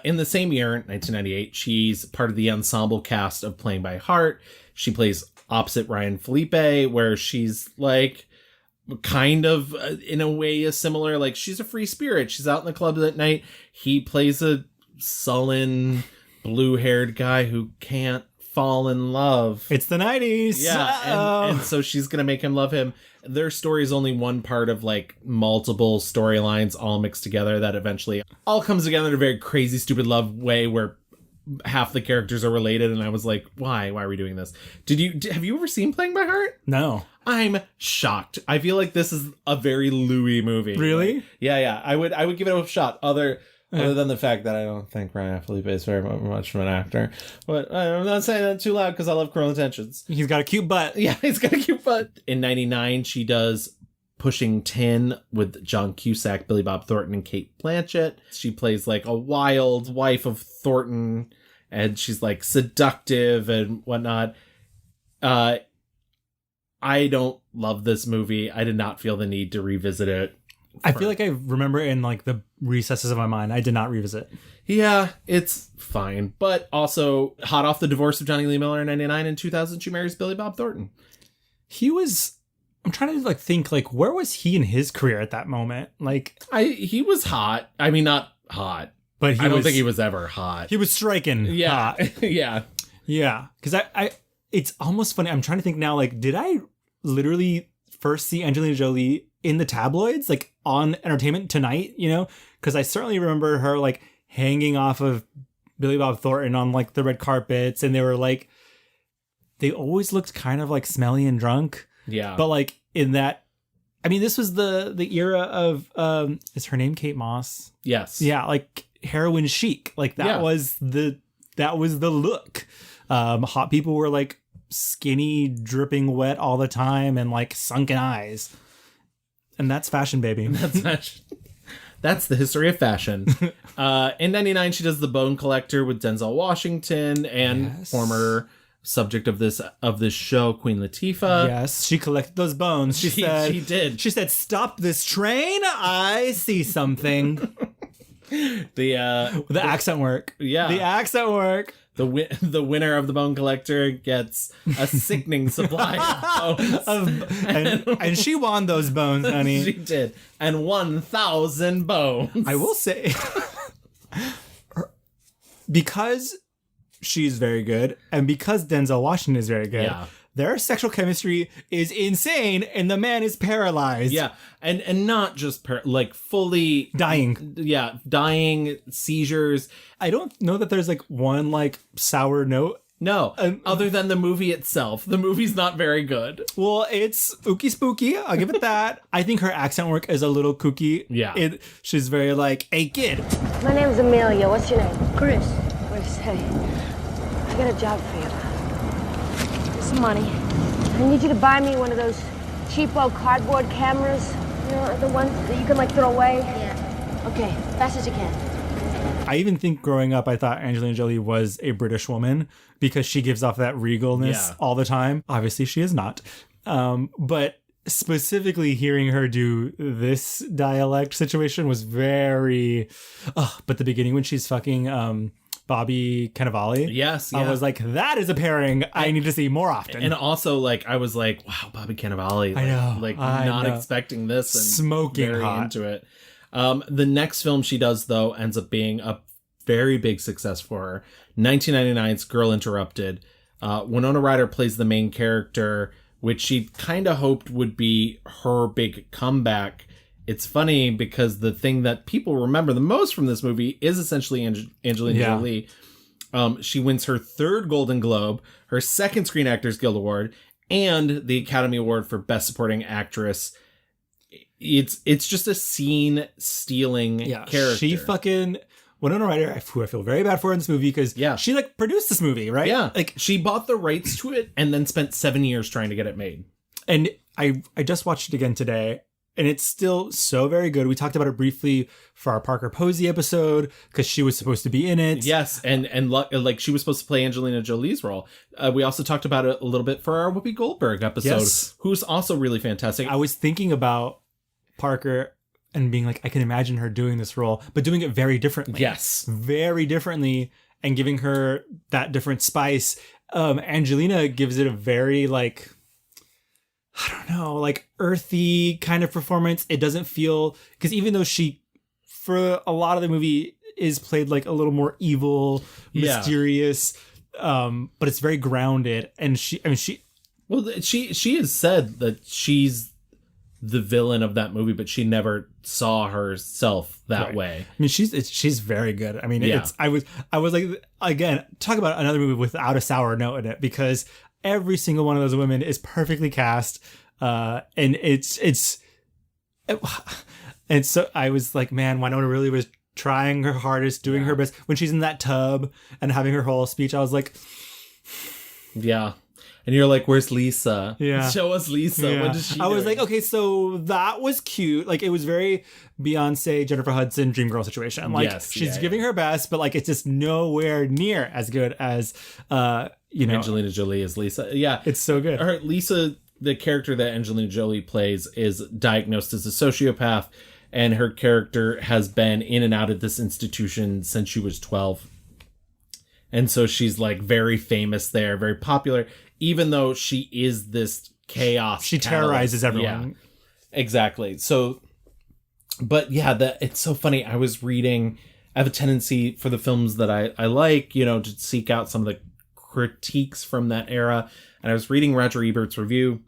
In the same year, 1998, she's part of the ensemble cast of Playing by Heart. She plays opposite Ryan Felipe, where she's like kind of in a way is similar. Like, she's a free spirit. She's out in the clubs at night. He plays a sullen, blue-haired guy who can't fall in love. It's the 90s. Yeah, and so she's gonna make him love him. Their story is only one part of like multiple storylines all mixed together that eventually all comes together in a very crazy, stupid love way where half the characters are related. And I was like, why are we doing this? Have you ever seen Playing by Heart? No. I'm shocked. I feel like this is a very Louis movie. Really? Yeah. I would give it a shot. Other than the fact that I don't think Ryan Felipe is very much of an actor. But I'm not saying that too loud because I love Cruel Intentions. He's got a cute butt. Yeah, he's got a cute butt. In 99, she does Pushing Tin with John Cusack, Billy Bob Thornton, and Cate Blanchett. She plays like a wild wife of Thornton, and she's like seductive and whatnot. I don't love this movie. I did not feel the need to revisit it. I feel like I remember in like the recesses of my mind. I did not revisit. Yeah, it's fine. But also, hot off the divorce of Johnny Lee Miller in 99, and 2000, she marries Billy Bob Thornton. I'm trying to like think, like, where was he in his career at that moment? Like, he was hot. I mean, not hot. But I don't think he was ever hot. He was striking hot. Yeah. Yeah. Because it's almost funny. I'm trying to think now, like, did I literally first see Angelina Jolie in the tabloids, like on Entertainment Tonight, you know? Because I certainly remember her like hanging off of Billy Bob Thornton on like the red carpets, and they always looked kind of like smelly and drunk. Yeah. But like in that, I mean, this was the era of, is her name Kate Moss? Yes. Yeah. Like heroin chic. Like that was the look. Hot people were like skinny, dripping wet all the time, and like sunken eyes. And that's fashion, baby. That's fashion. That's the history of fashion. In 99, she does The Bone Collector with Denzel Washington and former subject of this show, Queen Latifah. Yes, she collected those bones. She did. She said, "Stop this train. I see something." The accent work. Yeah. The accent work. The winner of The Bone Collector gets a sickening supply of bones. And she won those bones, honey. She did. And 1,000 bones. I will say, because she's very good, and because Denzel Washington is very good, their sexual chemistry is insane, and the man is paralyzed. Yeah, and not just like fully dying. Yeah, dying, seizures. I don't know that there's like one like sour note. No, other than the movie itself. The movie's not very good. Well, it's ooky spooky. I'll give it that. I think her accent work is a little kooky. Yeah. She's very like, "Hey, kid." My name's Amelia. What's your name? Chris. Chris, hey. I got a job for you. Some money. I need you to buy me one of those cheapo cardboard cameras. You know, the ones that you can like throw away. Yeah. Okay, fast as you can. I even think growing up, I thought Angelina Jolie was a British woman because she gives off that regalness all the time. Obviously, she is not. But specifically hearing her do this dialect situation was very... but the beginning when she's fucking Bobby Cannavale. Yes, I was like, that is a pairing I need to see more often. And also, like, I was like, wow, Bobby Cannavale. Like, I know. Not expecting this. And Smoking very hot. into it. The next film she does, though, ends up being a very big success for her. 1999's Girl Interrupted. Winona Ryder plays the main character, which she kind of hoped would be her big comeback. It's funny because the thing that people remember the most from this movie is essentially Angelina Jolie. She wins her 3rd Golden Globe, her 2nd Screen Actors Guild Award, and the Academy Award for Best Supporting Actress. It's just a scene-stealing character. She fucking... Winona Ryder, who I feel very bad for in this movie because she like produced this movie, right? Yeah. Like she bought the rights to it and then spent 7 years trying to get it made. And I just watched it again today. And it's still so very good. We talked about it briefly for our Parker Posey episode because she was supposed to be in it. Yes, and like she was supposed to play Angelina Jolie's role. We also talked about it a little bit for our Whoopi Goldberg episode, who's also really fantastic. I was thinking about Parker and being like, I can imagine her doing this role, but doing it very differently. Yes. Very differently and giving her that different spice. Angelina gives it a very like... I don't know, like earthy kind of performance. It doesn't feel, because even though she, for a lot of the movie, is played like a little more evil, mysterious, but it's very grounded. And she has said that she's the villain of that movie, but she never saw herself that way. I mean, she's very good. I mean, I was like, again, talk about another movie without a sour note in it, because every single one of those women is perfectly cast. And so I was like, man, Winona really was trying her hardest, doing her best. When she's in that tub and having her whole speech, I was like, yeah. And you're like, where's Lisa? Yeah. Show us Lisa. Yeah. What does she I was like, okay, so that was cute. Like, it was very Beyonce, Jennifer Hudson, Dreamgirl situation. Like, she's giving her best, but like, it's just nowhere near as good as, Angelina Jolie as Lisa. Yeah. It's so good. Her Lisa, the character that Angelina Jolie plays, is diagnosed as a sociopath, and her character has been in and out of this institution since she was 12. And so she's like very famous there, very popular, even though she is this chaos. She terrorizes everyone. Yeah, exactly. So, but yeah, it's so funny. I was reading, I have a tendency for the films that I like, to seek out some of the critiques from that era. And I was reading Roger Ebert's review,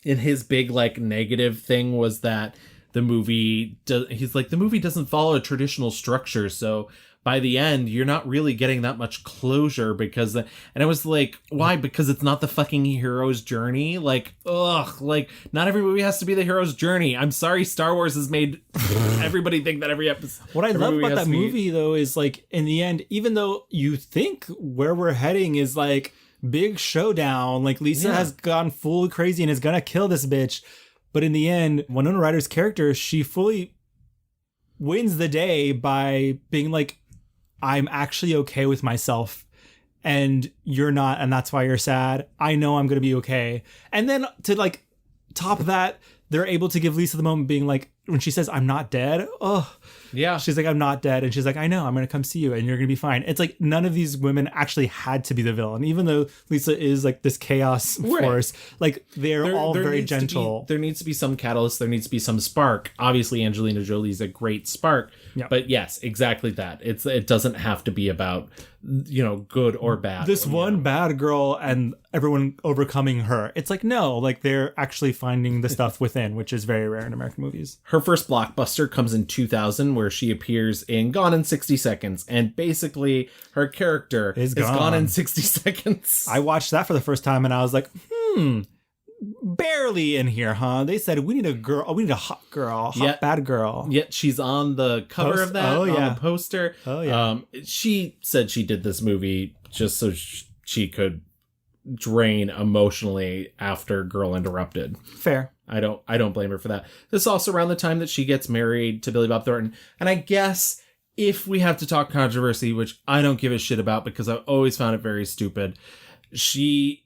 and his big like negative thing was that the movie doesn't follow a traditional structure. So by the end, you're not really getting that much closure and I was like, why? Because it's not the fucking hero's journey. Like, ugh, like not every movie has to be the hero's journey. I'm sorry, Star Wars has made everybody think that every episode. What I love about that movie though is like in the end, even though you think where we're heading is like big showdown, like Lisa has gone full crazy and is gonna kill this bitch, but in the end, Winona Ryder's character, she fully wins the day by being like, I'm actually okay with myself and you're not, and that's why you're sad. I know I'm going to be okay. And then to like top that, they're able to give Lisa the moment being like, when she says, I'm not dead. Oh, yeah. She's like, I'm not dead. And she's like, I know, I'm going to come see you and you're going to be fine. It's like none of these women actually had to be the villain, even though Lisa is like this chaos force. Like they're all very gentle. There needs to be some catalyst. There needs to be some spark. Obviously, Angelina Jolie is a great spark. Yeah. But yes, exactly that. It doesn't have to be about, good or bad. This one bad girl and everyone overcoming her. It's like, no, like they're actually finding the stuff within, which is very rare in American movies. Her first blockbuster comes in 2000, where she appears in Gone in 60 Seconds. And basically, her character is gone in 60 seconds. I watched that for the first time and I was like, barely in here, huh? They said, we need a girl. We need a hot girl, bad girl. Yet she's on the cover of that, on the poster. Oh, yeah. She said she did this movie just so she could drain emotionally after Girl Interrupted. Fair. I don't blame her for that. This is also around the time that she gets married to Billy Bob Thornton. And I guess if we have to talk controversy, which I don't give a shit about because I've always found it very stupid, she,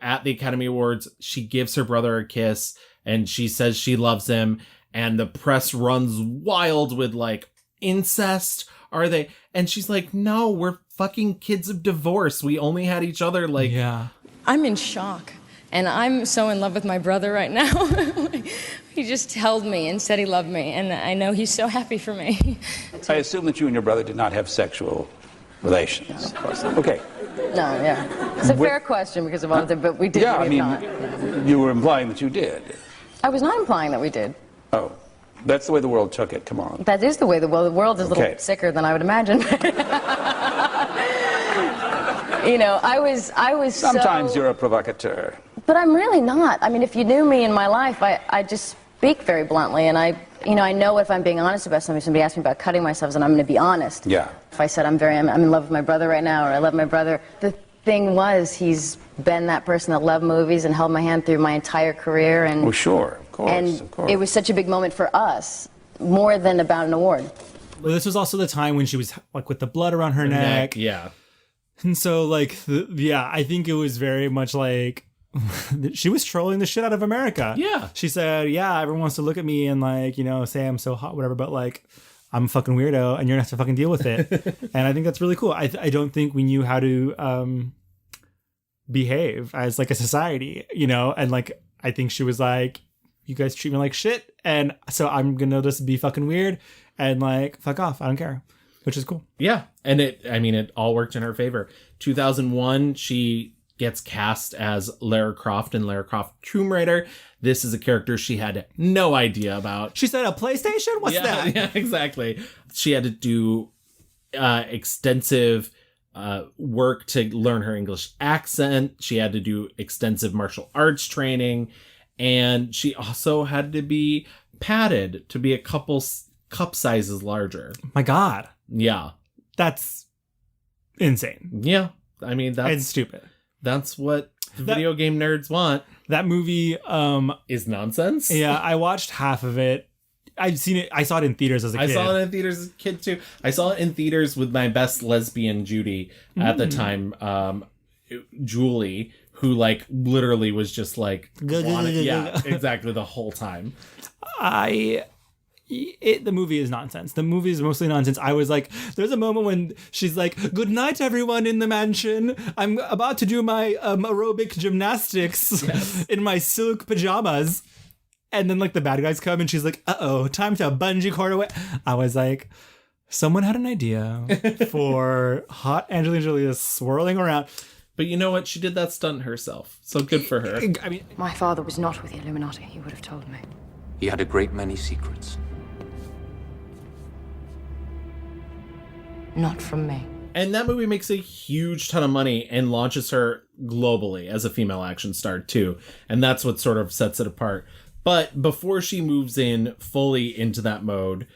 at the Academy Awards, she gives her brother a kiss and she says she loves him, and the press runs wild with like, incest, are they? And she's like, no, we're fucking kids of divorce. We only had each other like... Yeah. I'm in shock. And I'm so in love with my brother right now. He just held me and said he loved me. And I know he's so happy for me. I assume that you and your brother did not have sexual relations. Okay. No, yeah. It's a fair question because of all the, but we did. Yeah, I mean, not. you were implying that you did. I was not implying that we did. Oh, that's the way the world took it. Come on. That is the way the world is a little sicker than I would imagine. I was Sometimes you're a provocateur. But I'm really not. I mean, if you knew me in my life, I just speak very bluntly, and I know if I'm being honest about something, somebody asks me about cutting myself, then I'm going to be honest. Yeah. If I said I'm in love with my brother right now, or I love my brother, the thing was he's been that person that loved movies and held my hand through my entire career, and well, sure, of course, and of course. It was such a big moment for us, more than about an award. Well, this was also the time when she was like with the blood around her neck. Yeah. And so like, I think it was very much like, she was trolling the shit out of America. Yeah. She said, yeah, everyone wants to look at me and like, say I'm so hot, whatever, but like, I'm a fucking weirdo and you're gonna have to fucking deal with it. And I think that's really cool. I don't think we knew how to behave as like a society, and like, I think she was like, you guys treat me like shit. And so I'm gonna just be fucking weird and like, fuck off. I don't care. Which is cool. Yeah. And it all worked in her favor. 2001, she gets cast as Lara Croft in Lara Croft Tomb Raider. This is a character she had no idea about. She said a PlayStation? What's that? Yeah, exactly. She had to do extensive work to learn her English accent. She had to do extensive martial arts training. And she also had to be padded to be a couple cup sizes larger. My God. Yeah. That's insane. Yeah. I mean, it's stupid. That's what video game nerds want. That movie is nonsense. Yeah, I watched half of it. I've seen it. I saw it in theaters as a kid. I saw it in theaters as a kid too. I saw it in theaters with my best lesbian Judy at the time, Julie, who like literally was just like, yeah, exactly the whole time. The movie is nonsense. The movie is mostly nonsense. I was like, there's a moment when she's like, good night, everyone in the mansion. I'm about to do my aerobic gymnastics in my silk pajamas. And then like the bad guys come and she's like, uh-oh, time to bungee cord away. I was like, someone had an idea for hot Angelina Jolie swirling around. But you know what? She did that stunt herself. So good for her. I mean, my father was not with the Illuminati. He would have told me. He had a great many secrets. Not from me. And that movie makes a huge ton of money and launches her globally as a female action star too. And that's what sort of sets it apart. But before she moves in fully into that mode,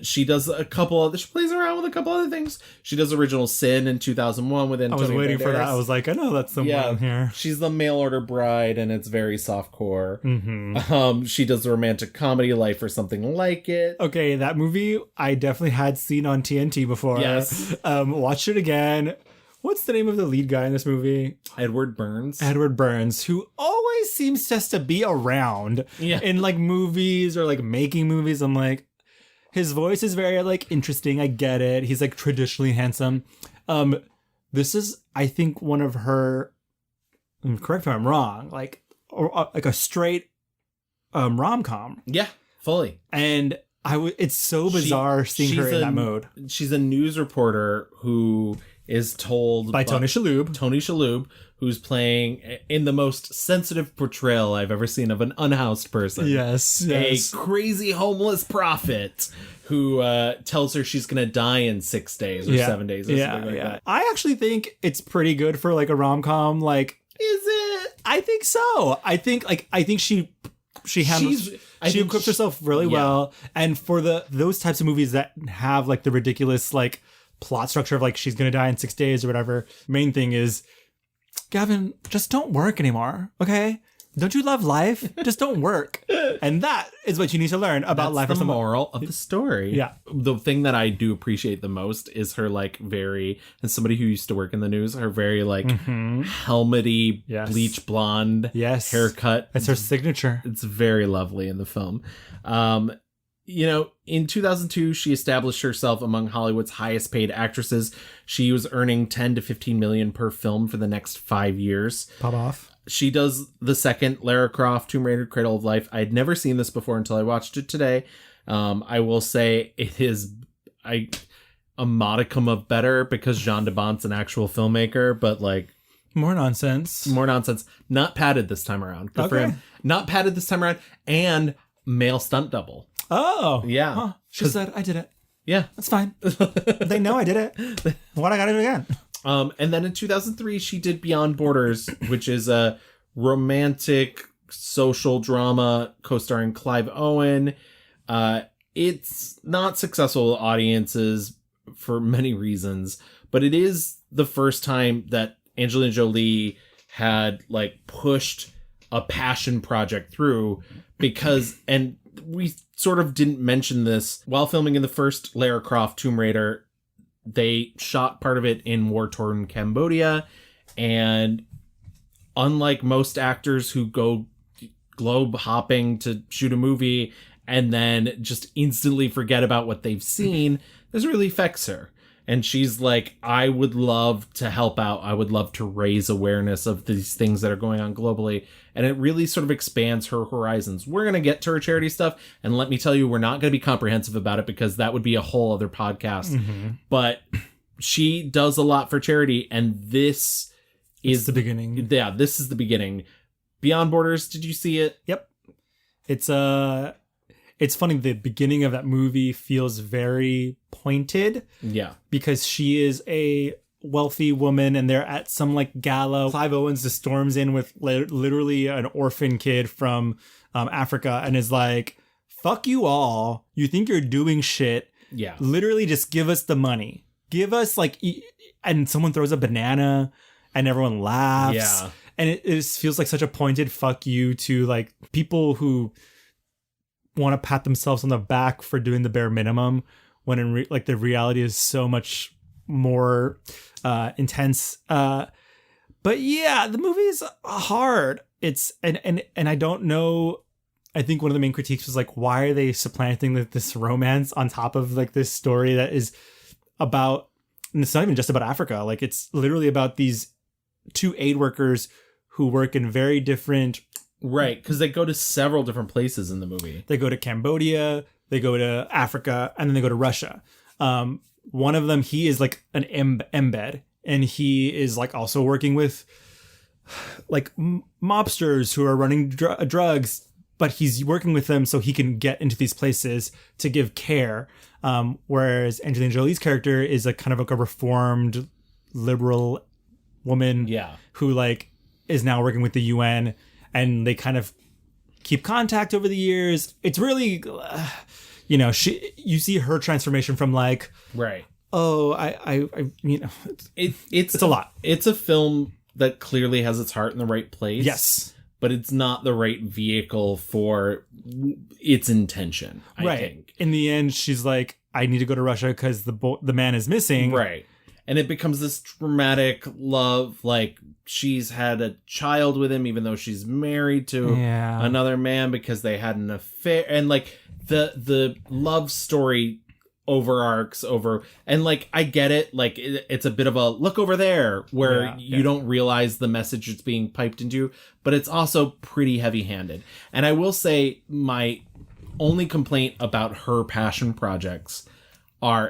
she does she plays around with a couple other things. She does Original Sin in 2001 with Antonio I was waiting Banderas. for that. I was like, I know that's the one here. She's the mail order bride and it's very softcore. Mm-hmm. She does the romantic comedy Life or Something Like It. Okay, that movie I definitely had seen on TNT before. Yes. Watched it again. What's the name of the lead guy in this movie? Edward Burns, who always seems just to be around in like movies or like making movies. I'm like, his voice is very like interesting. I get it. He's like traditionally handsome. This is, I think, one of her, correct me if I'm wrong, like a straight rom-com. Yeah, fully. And it's so bizarre seeing her in that mode. She's a news reporter who is told by Tony Shalhoub, who's playing in the most sensitive portrayal I've ever seen of an unhoused person. Yes. A crazy homeless prophet who tells her she's going to die in 6 days or 7 days or something like that. I actually think it's pretty good for like a rom-com. Like, is it? I think so. I think she handles, she equips herself really well. And for those types of movies that have like the ridiculous like plot structure of like she's gonna die in 6 days or whatever, main thing is Gavin, just don't work anymore, okay? Don't you love life? Just don't work. And that is what you need to learn about life. That's the moral of the story. Yeah. The thing that I do appreciate the most is her like very, as somebody who used to work in the news, her very like helmety, bleach blonde haircut. That's her signature. It's very lovely in the film. You know, in 2002, she established herself among Hollywood's highest paid actresses. She was earning 10 to 15 million per film for the next 5 years. Pop off. She does the second Lara Croft Tomb Raider Cradle of Life. I'd never seen this before until I watched it today. I will say it is a modicum of better because Jean de Bont's an actual filmmaker, but like more nonsense. Not padded this time around. Good for him. Not padded this time around, and male stunt double. Oh yeah. Huh. She said, "I did it." Yeah, that's fine. They know I did it. What I gotta do again? And then in 2003, she did Beyond Borders, which is a romantic social drama co-starring Clive Owen. It's not successful with audiences for many reasons, but it is the first time that Angelina Jolie had like pushed a passion project through because, and we sort of didn't mention this while filming in the first Lara Croft Tomb Raider, they shot part of it in war-torn Cambodia, and unlike most actors who go globe hopping to shoot a movie and then just instantly forget about what they've seen, this really affects her. And she's like, I would love to help out. I would love to raise awareness of these things that are going on globally. And it really sort of expands her horizons. We're going to get to her charity stuff. And let me tell you, we're not going to be comprehensive about it because that would be a whole other podcast. But she does a lot for charity. And this is the beginning. Yeah, this is the beginning. Beyond Borders, did you see it? Yep. It's funny, the beginning of that movie feels very pointed. Yeah. Because she is a wealthy woman and they're at some like gala. Clive Owens just storms in with literally an orphan kid from Africa and is like, fuck you all. You think you're doing shit. Yeah. Literally just give us the money. Give us like, and someone throws a banana and everyone laughs. Yeah. And it just feels like such a pointed fuck you to like people who want to pat themselves on the back for doing the bare minimum when in like the reality is so much more intense. But yeah, the movie is hard. It's and I don't know. I think one of the main critiques was like, why are they supplanting this romance on top of like this story that is about, and it's not even just about Africa. Like it's literally about these two aid workers who work in very different. Right, because they go to several different places in the movie. They go to Cambodia, they go to Africa, and then they go to Russia. One of them, he is like an embed, and he is like also working with like mobsters who are running drugs, but he's working with them so he can get into these places to give care. Whereas Angelina Jolie's character is a kind of like a reformed liberal woman who like is now working with the UN. And they kind of keep contact over the years. It's really, you see her transformation from like, right. Oh, it's a lot. It's a film that clearly has its heart in the right place. Yes. But it's not the right vehicle for its intention, I think. In the end, she's like, I need to go to Russia because the man is missing. Right. And it becomes this dramatic love, like she's had a child with him, even though she's married to another man because they had an affair. And like the love story overarcs over, and like, I get it. Like it's a bit of a look over there where you don't realize the message that's being piped into you, but it's also pretty heavy handed. And I will say my only complaint about her passion projects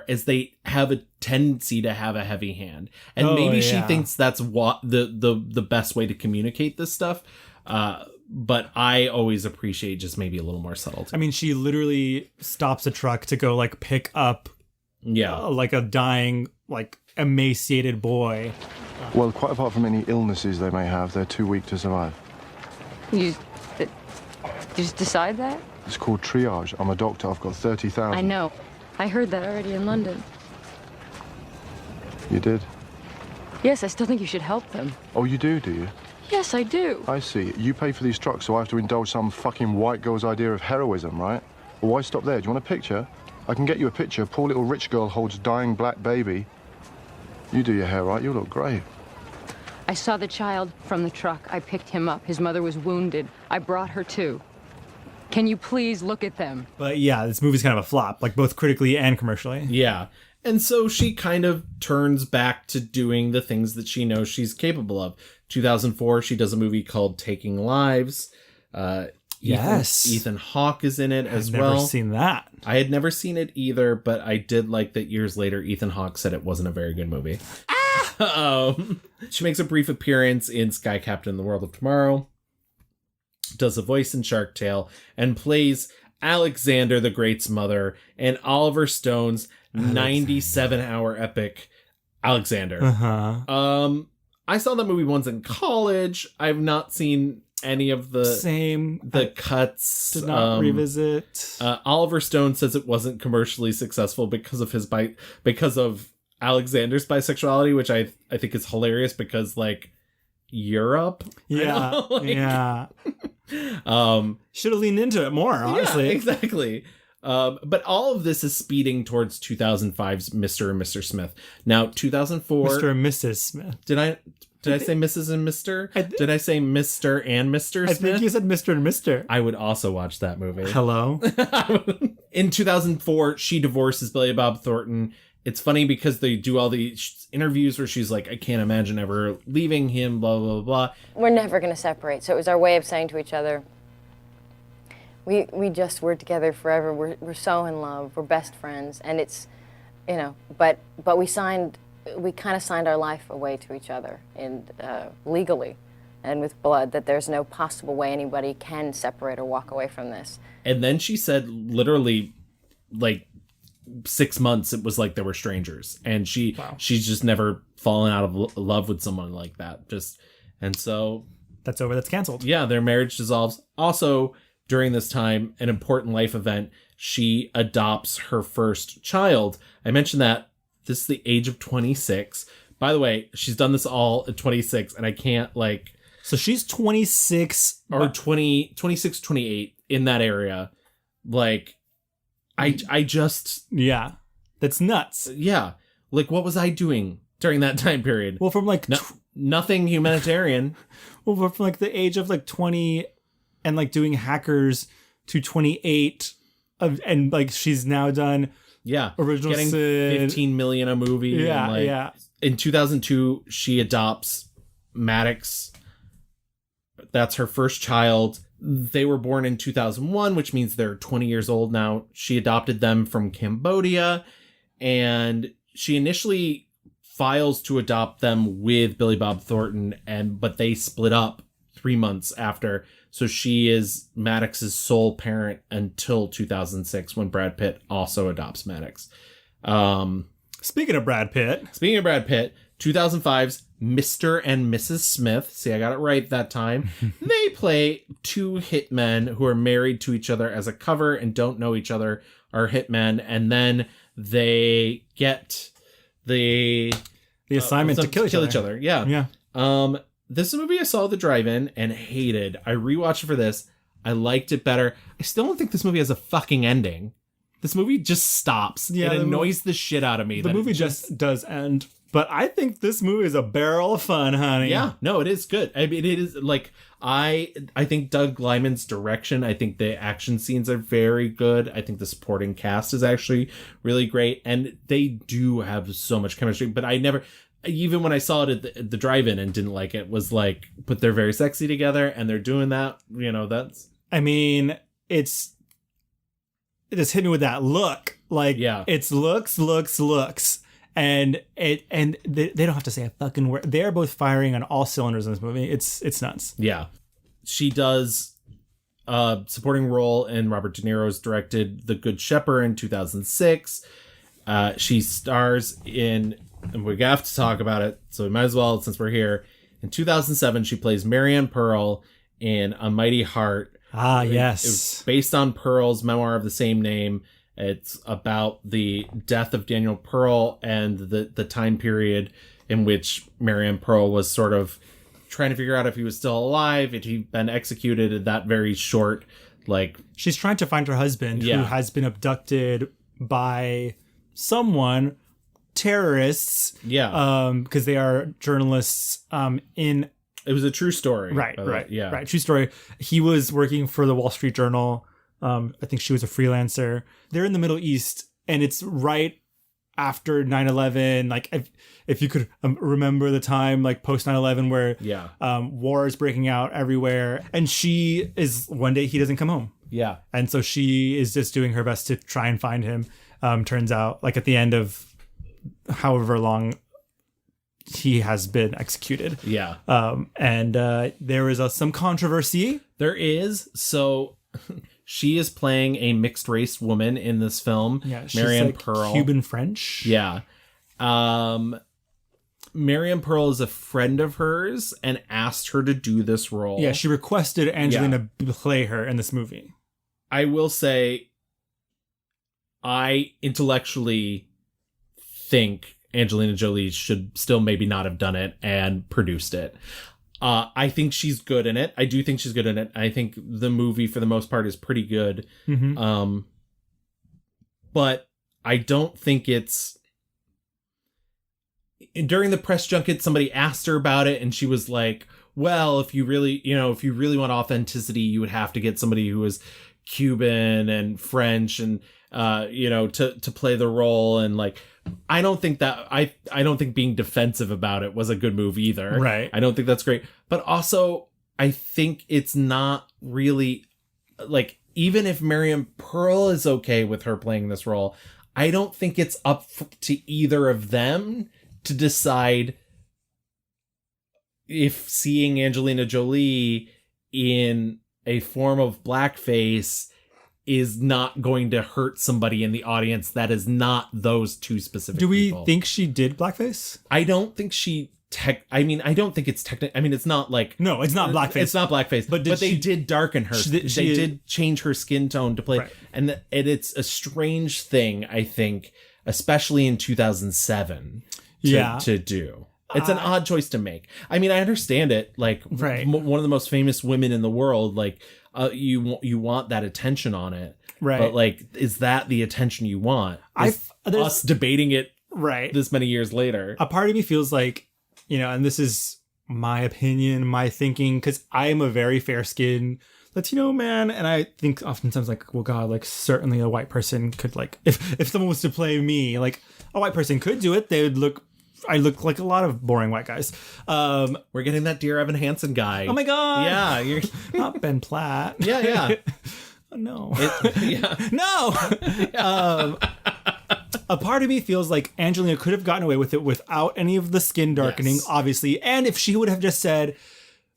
is they have a tendency to have a heavy hand, and maybe she thinks that's what the best way to communicate this stuff. But I always appreciate just maybe a little more subtlety. I mean, she literally stops a truck to go like pick up, like a dying, like emaciated boy. Well, quite apart from any illnesses they may have, they're too weak to survive. You just decide that? It's called triage. I'm a doctor. I've got 30,000. I know. I heard that already in London. You did? Yes, I still think you should help them. Oh, you do you? Yes, I do. I see. You pay for these trucks, so I have to indulge some fucking white girl's idea of heroism, right? Well, why stop there? Do you want a picture? I can get you a picture. Poor little rich girl holds dying black baby. You do your hair right, you look great. I saw the child from the truck. I picked him up. His mother was wounded. I brought her too. Can you please look at them? But yeah, this movie's kind of a flop, like both critically and commercially. Yeah. And so she kind of turns back to doing the things that she knows she's capable of. 2004, she does a movie called Taking Lives. Yes. Ethan Hawke is in it as well. I've never seen that. I had never seen it either, but I did like that years later Ethan Hawke said it wasn't a very good movie. She makes a brief appearance in Sky Captain: The World of Tomorrow, does a voice in Shark Tale, and plays Alexander the Great's mother in Oliver Stone's 97-hour epic Alexander. I saw that movie once in college. I've not seen any of the cuts. Did not revisit. Oliver Stone says it wasn't commercially successful because of Alexander's bisexuality, which I think is hilarious because like Europe. Yeah. Yeah. Should have leaned into it more, honestly. Yeah, exactly. But all of this is speeding towards 2005's Mr. and Mr. Smith. Now, 2004... Mr. and Mrs. Smith. Did I say Mrs. and Mr.? Did I say Mr. and Mr. Smith? I think you said Mr. and Mr. I would also watch that movie. Hello? In 2004, she divorces Billy Bob Thornton. It's funny because they do all these interviews where she's like, I can't imagine ever leaving him, blah, blah, blah. We're never going to separate. So it was our way of saying to each other, we just, we're together forever. We're so in love. We're best friends. And it's, you know, but we kind of signed our life away to each other and legally and with blood, that there's no possible way anybody can separate or walk away from this. And then she said literally like 6 months, it was like they were strangers. And she's just never fallen out of love with someone like that. And so that's over. That's canceled. Yeah, their marriage dissolves. Also, during this time, an important life event, she adopts her first child. I mentioned that this is the age of 26. By the way, she's done this all at 26, and I can't like... So she's 26... Or 26, 28, in that area. Like, I just... Yeah. That's nuts. Yeah. Like, what was I doing during that time period? Well, from like... nothing humanitarian. Well, from like the age of like 20 and like doing Hackers to 28 and like she's now done Original getting Sin. 15 million a movie. Yeah, and like, yeah. In 2002, she adopts Maddox. That's her first child. They were born in 2001, which means they're 20 years old now. She adopted them from Cambodia, and she initially files to adopt them with Billy Bob Thornton, but they split up 3 months after. So she is Maddox's sole parent until 2006, when Brad Pitt also adopts Maddox. Speaking of Brad Pitt, 2005's Mr. and Mrs. Smith. See, I got it right that time. They play two hitmen who are married to each other as a cover and don't know each other, are hitmen, and then they get the assignment to kill each other. Yeah. Yeah. This is a movie I saw at the drive-in and hated. I rewatched it for this. I liked it better. I still don't think this movie has a fucking ending. This movie just stops. Yeah, it annoys the shit out of me. The movie just does end. But I think this movie is a barrel of fun, honey. Yeah, no, it is good. I mean, it is like, I think Doug Liman's direction, I think the action scenes are very good. I think the supporting cast is actually really great. And they do have so much chemistry. But I never, even when I saw it at the drive-in and didn't like it, was like, but they're very sexy together and they're doing that, you know, that's... I mean, it just hit me with that look. Like, it's looks. And they don't have to say a fucking word. They're both firing on all cylinders in this movie. It's nuts. Yeah. She does a supporting role in Robert De Niro's directed The Good Shepherd in 2006. She stars in, and we have to talk about it, so we might as well since we're here. In 2007, she plays Marianne Pearl in A Mighty Heart. Yes. It was based on Pearl's memoir of the same name. It's about the death of Daniel Pearl and the time period in which Marianne Pearl was sort of trying to figure out if he was still alive, if he'd been executed in that very short, like... She's trying to find her husband who has been abducted by someone, terrorists. Yeah. Because they are journalists in... It was a true story. Right. Yeah. Right. True story. He was working for the Wall Street Journal. I think she was a freelancer. They're in the Middle East, and it's right after 9/11. Like, if you could remember the time, like post 9/11, where war is breaking out everywhere, and she is one day he doesn't come home. Yeah, and so she is just doing her best to try and find him. Turns out, like at the end of however long he has been executed. Yeah. And there is some controversy. There is. So she is playing a mixed race woman in this film. Yeah, she's Marianne like Pearl. Cuban French. Yeah. Marianne Pearl is a friend of hers and asked her to do this role. Yeah, she requested Angelina play her in this movie. I will say, I intellectually think Angelina Jolie should still maybe not have done it and produced it. I think she's good in it. I do think she's good in it. I think the movie, for the most part, is pretty good. Mm-hmm. But I don't think it's... During the press junket, somebody asked her about it, and she was like, well, if you really want authenticity, you would have to get somebody who is Cuban and French and, to play the role. And like, I don't think being defensive about it was a good move either. Right. I don't think that's great. But also, I think it's not really, like, even if Marianne Pearl is okay with her playing this role, I don't think it's up to either of them to decide if seeing Angelina Jolie in a form of blackface is not going to hurt somebody in the audience that is not those two specific people. Do we people. think she did blackface? I don't think she... I don't think it's technical. I mean, it's not like... No, it's not blackface. It's not blackface. But they did darken her. They did change her skin tone to play. Right. And it's a strange thing, I think, especially in 2007, to do. It's an odd choice to make. I mean, I understand it. Like, one of the most famous women in the world, like, you want that attention on it. Right. But, like, is that the attention you want? Us debating it this many years later. A part of me feels like, and this is my opinion, my thinking, because I am a very fair-skinned Latino man, and I think oftentimes, like, well, God, like, certainly a white person could, like, if someone was to play me, like, a white person could do it, they would I look like a lot of boring white guys. We're getting that Dear Evan Hansen guy. Oh my God. Yeah. You're not Ben Platt. Yeah. Oh, no. No. A part of me feels like Angelina could have gotten away with it without any of the skin darkening, obviously. And if she would have just said,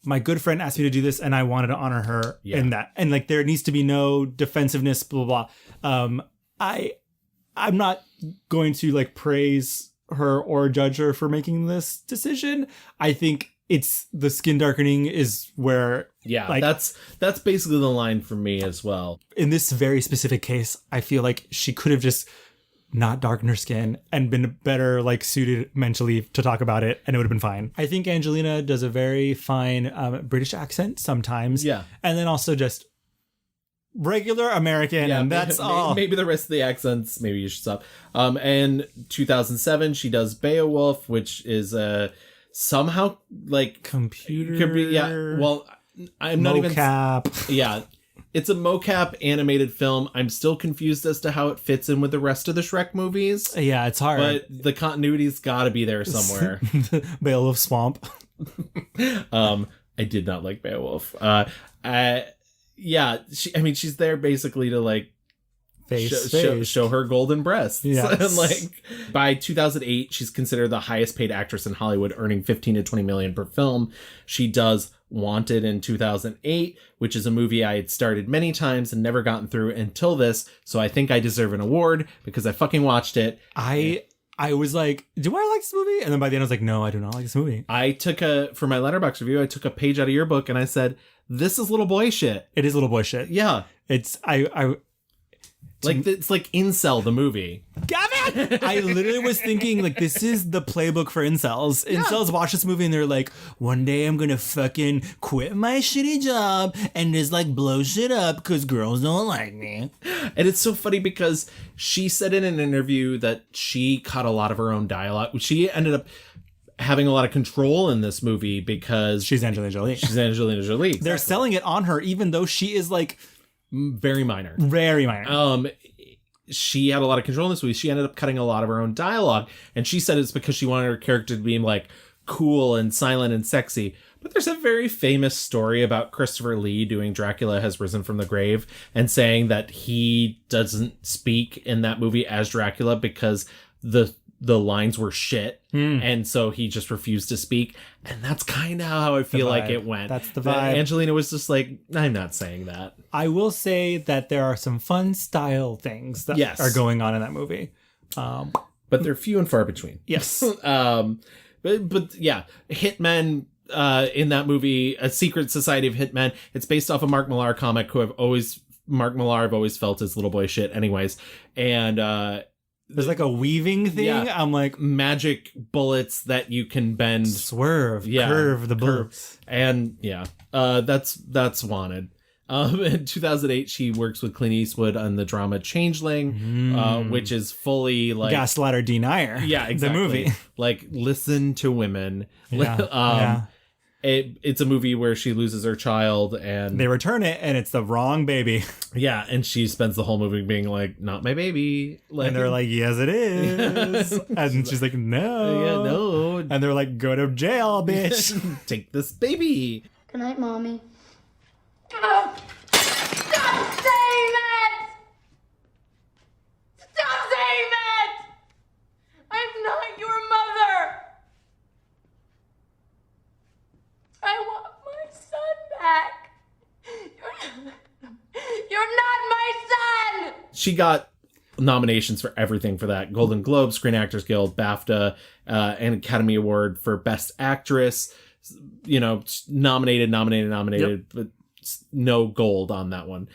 my good friend asked me to do this and I wanted to honor her in that. And like, there needs to be no defensiveness, blah, blah, blah. I'm not going to like praise her or judge her for making this decision. I think it's the skin darkening is where that's basically the line for me as well. In this very specific case, I feel like she could have just not darkened her skin and been better like suited mentally to talk about it, and it would have been fine. I think Angelina does a very fine British accent sometimes, and then also just regular American, and that's all. Maybe the rest of the accents, maybe you should stop. And 2007, she does Beowulf, which is somehow like computer. Well, I'm not even. Mocap. Yeah, it's a mocap animated film. I'm still confused as to how it fits in with the rest of the Shrek movies. Yeah, it's hard. But the continuity's got to be there somewhere. Beowulf Swamp. I did not like Beowulf. Yeah, she's there basically to like show her golden breasts. Yes. And like by 2008, she's considered the highest paid actress in Hollywood, earning 15 to 20 million per film. She does Wanted in 2008, which is a movie I had started many times and never gotten through until this. So I think I deserve an award because I fucking watched it. I was like, do I like this movie? And then by the end I was like, no, I do not like this movie. I took for my Letterboxd review, I took a page out of your book and I said, this is little boy shit. It is little boy shit. Yeah. It's it's like incel the movie. Gavin! I literally was thinking, like, this is the playbook for incels. Incels watch this movie and they're like, one day I'm gonna fucking quit my shitty job and just like blow shit up because girls don't like me. And it's so funny because she said in an interview that she cut a lot of her own dialogue. She ended up having a lot of control in this movie because she's Angelina Jolie. Exactly. They're selling it on her, even though she is like very minor. She had a lot of control in this movie. She ended up cutting a lot of her own dialogue, and she said it's because she wanted her character to be like cool and silent and sexy. But there's a very famous story about Christopher Lee doing Dracula Has Risen from the Grave and saying that he doesn't speak in that movie as Dracula because the lines were shit, and so he just refused to speak. And that's kind of how I feel like it went. That's the vibe. Angelina was just like, I'm not saying that. I will say that there are some fun style things that are going on in that movie. But they're few and far between. Yes. But yeah, Hitmen in that movie, A Secret Society of Hitmen. It's based off a Mark Millar comic Mark Millar I've always felt is little boy shit anyways. And there's like a weaving thing. Yeah. I'm like, magic bullets that you can bend, swerve, curve the bullets. And that's wanted. In 2008, she works with Clint Eastwood on the drama Changeling, which is fully like gaslighter denier. Yeah, exactly. The movie. Like, listen to women. Yeah. It's a movie where she loses her child and they return it and it's the wrong baby. Yeah, and she spends the whole movie being like, not my baby. Like, and they're like, yes, it is. And she's like, no. Yeah, no. And they're like, go to jail, bitch. Take this baby. Good night, Mommy. Stop saying that! Stop saying that! I'm not your mother! I want my son back! You're not my son! She got nominations for everything for that. Golden Globe, Screen Actors Guild, BAFTA, an Academy Award for Best Actress. You know, nominated, yep. but no gold on that one.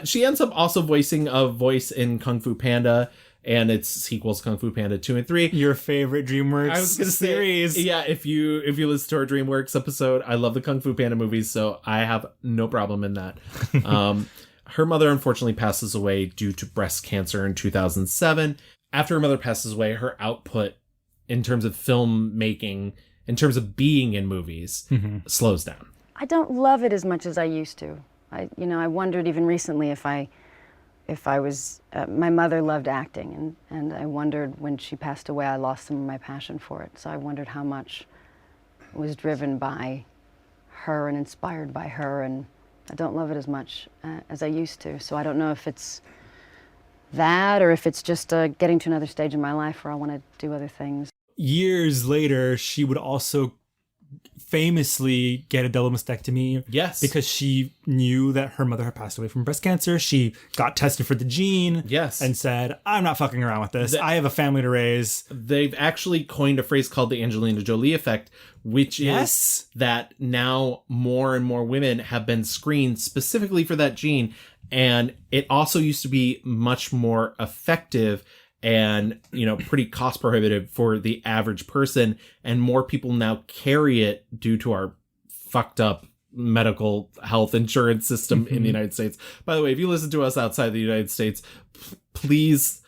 She ends up also voicing a voice in Kung Fu Panda and its sequels, Kung Fu Panda 2 and 3. Your favorite DreamWorks I was gonna series. Say, yeah, if you listen to our DreamWorks episode, I love the Kung Fu Panda movies, so I have no problem in that. Her mother unfortunately passes away due to breast cancer in 2007. After her mother passes away, her output in terms of filmmaking, in terms of being in movies, slows down. I don't love it as much as I used to. I wondered even recently if I was, my mother loved acting, and I wondered when she passed away, I lost some of my passion for it. So I wondered how much was driven by her and inspired by her, and I don't love it as much as I used to. So I don't know if it's that or if it's just getting to another stage in my life where I want to do other things. Years later, she would also famously get a double mastectomy. Yes. Because she knew that her mother had passed away from breast cancer. She got tested for the gene. Yes. And said, I'm not fucking around with this. I have a family to raise. They've actually coined a phrase called the Angelina Jolie effect, which is that now more and more women have been screened specifically for that gene. And it also used to be much more effective and, pretty cost prohibitive for the average person. And more people now carry it due to our fucked up medical health insurance system in the United States. By the way, if you listen to us outside the United States, please,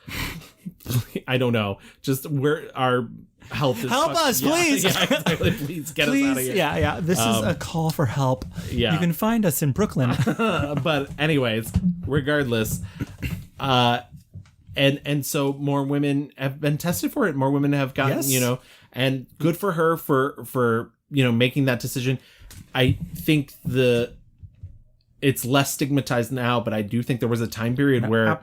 I don't know, just where our health is. Help us, please. Yeah, exactly. Please get us out of here. Yeah. This is a call for help. Yeah. You can find us in Brooklyn. But anyways, regardless, And so more women have been tested for it. More women have gotten, and good for her for making that decision. I think it's less stigmatized now, but I do think there was a time period where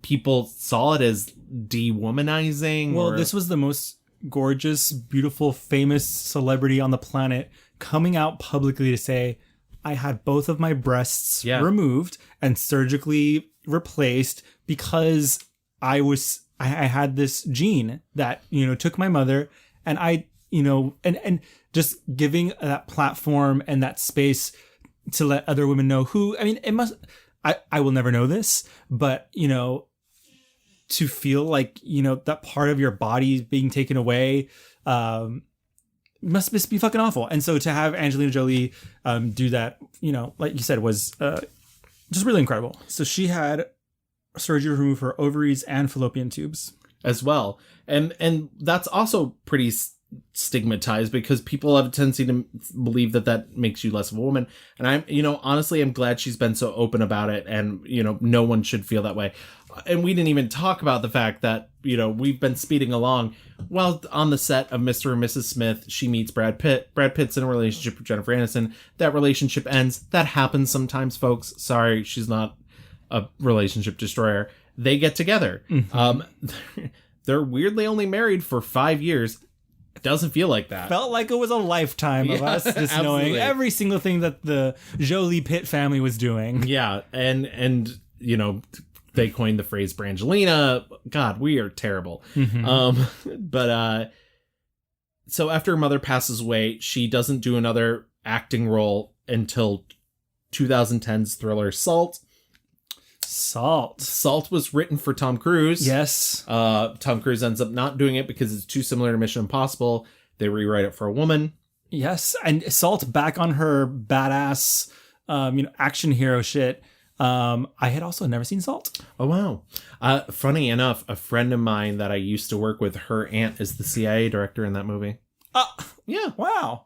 people saw it as dewomanizing. Well, this was the most gorgeous, beautiful, famous celebrity on the planet coming out publicly to say, I had both of my breasts removed and surgically replaced because I had this gene that, took my mother, and and just giving that platform and that space to let other women know I will never know this, but to feel like, you know, that part of your body is being taken away must be fucking awful. And so to have Angelina Jolie do that, you know, like you said, was just really incredible. So she had surgery to remove her ovaries and fallopian tubes as well. And that's also pretty stigmatized because people have a tendency to believe that makes you less of a woman. And I'm, you know, honestly, I'm glad she's been so open about it, and, you know, no one should feel that way. And we didn't even talk about the fact that, you know, we've been speeding along. Well, on the set of Mr. and Mrs. Smith, she meets Brad Pitt. Brad Pitt's in a relationship with Jennifer Aniston. That relationship ends. That happens sometimes, folks. Sorry, she's not a relationship destroyer. They get together. They're weirdly only married for 5 years. It doesn't feel like that. Felt like it was a lifetime of us just knowing every single thing that the Jolie Pitt family was doing. Yeah, and you know, they coined the phrase Brangelina. God, we are terrible. But so after her mother passes away, she doesn't do another acting role until 2010's thriller Salt. Salt was written for Tom Cruise. Yes. Tom Cruise ends up not doing it because it's too similar to Mission Impossible. They rewrite it for a woman. Yes, and Salt back on her badass, you know, action hero shit. I had also never seen Salt. Oh, wow. Funny enough, a friend of mine that I used to work with, her aunt is the CIA director in that movie. Yeah. Wow.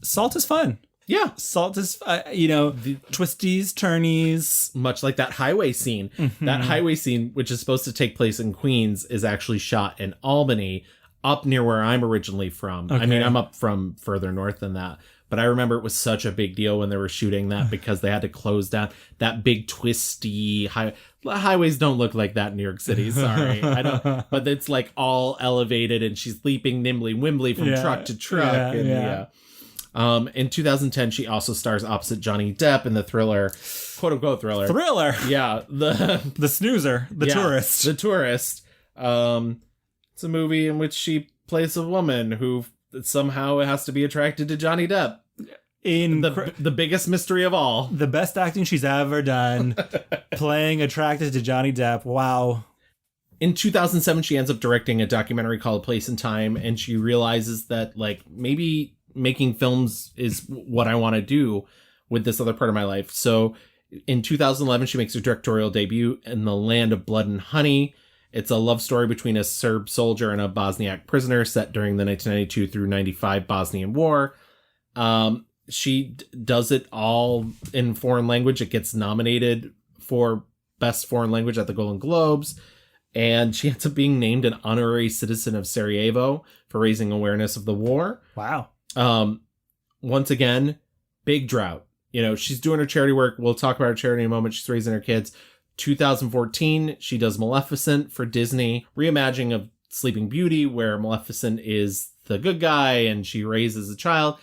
Salt is fun. Yeah. Salt is, you know, twisties, turnies. Much like that highway scene. That highway scene, which is supposed to take place in Queens, is actually shot in Albany, up near where I'm originally from. Okay. I mean, I'm up from further north than that. But I remember it was such a big deal when they were shooting that because they had to close down that big twisty highways don't look like that in New York City. Sorry. I don't, but it's like all elevated and she's leaping nimbly-wimbly from truck to truck. In 2010, she also stars opposite Johnny Depp in the thriller, quote-unquote thriller. Yeah. The snoozer. The tourist. The tourist. It's a movie in which she plays a woman who somehow has to be attracted to Johnny Depp. In the biggest mystery of all. The best acting she's ever done. Playing attracted to Johnny Depp. Wow. In 2007, she ends up directing a documentary called Place and Time, and she realizes that, like, maybe making films is what I want to do with this other part of my life. So in 2011, she makes her directorial debut in The Land of Blood and Honey. It's a love story between a Serb soldier and a Bosniak prisoner set during the 1992 through 95 Bosnian War. She does it all in foreign language. It gets nominated for Best Foreign Language at the Golden Globes. And she ends up being named an honorary citizen of Sarajevo for raising awareness of the war. Wow. Once again, big drought. You know, she's doing her charity work. We'll talk about her charity in a moment. She's raising her kids. 2014, she does Maleficent for Disney, reimagining of Sleeping Beauty, where Maleficent is the good guy and she raises a child.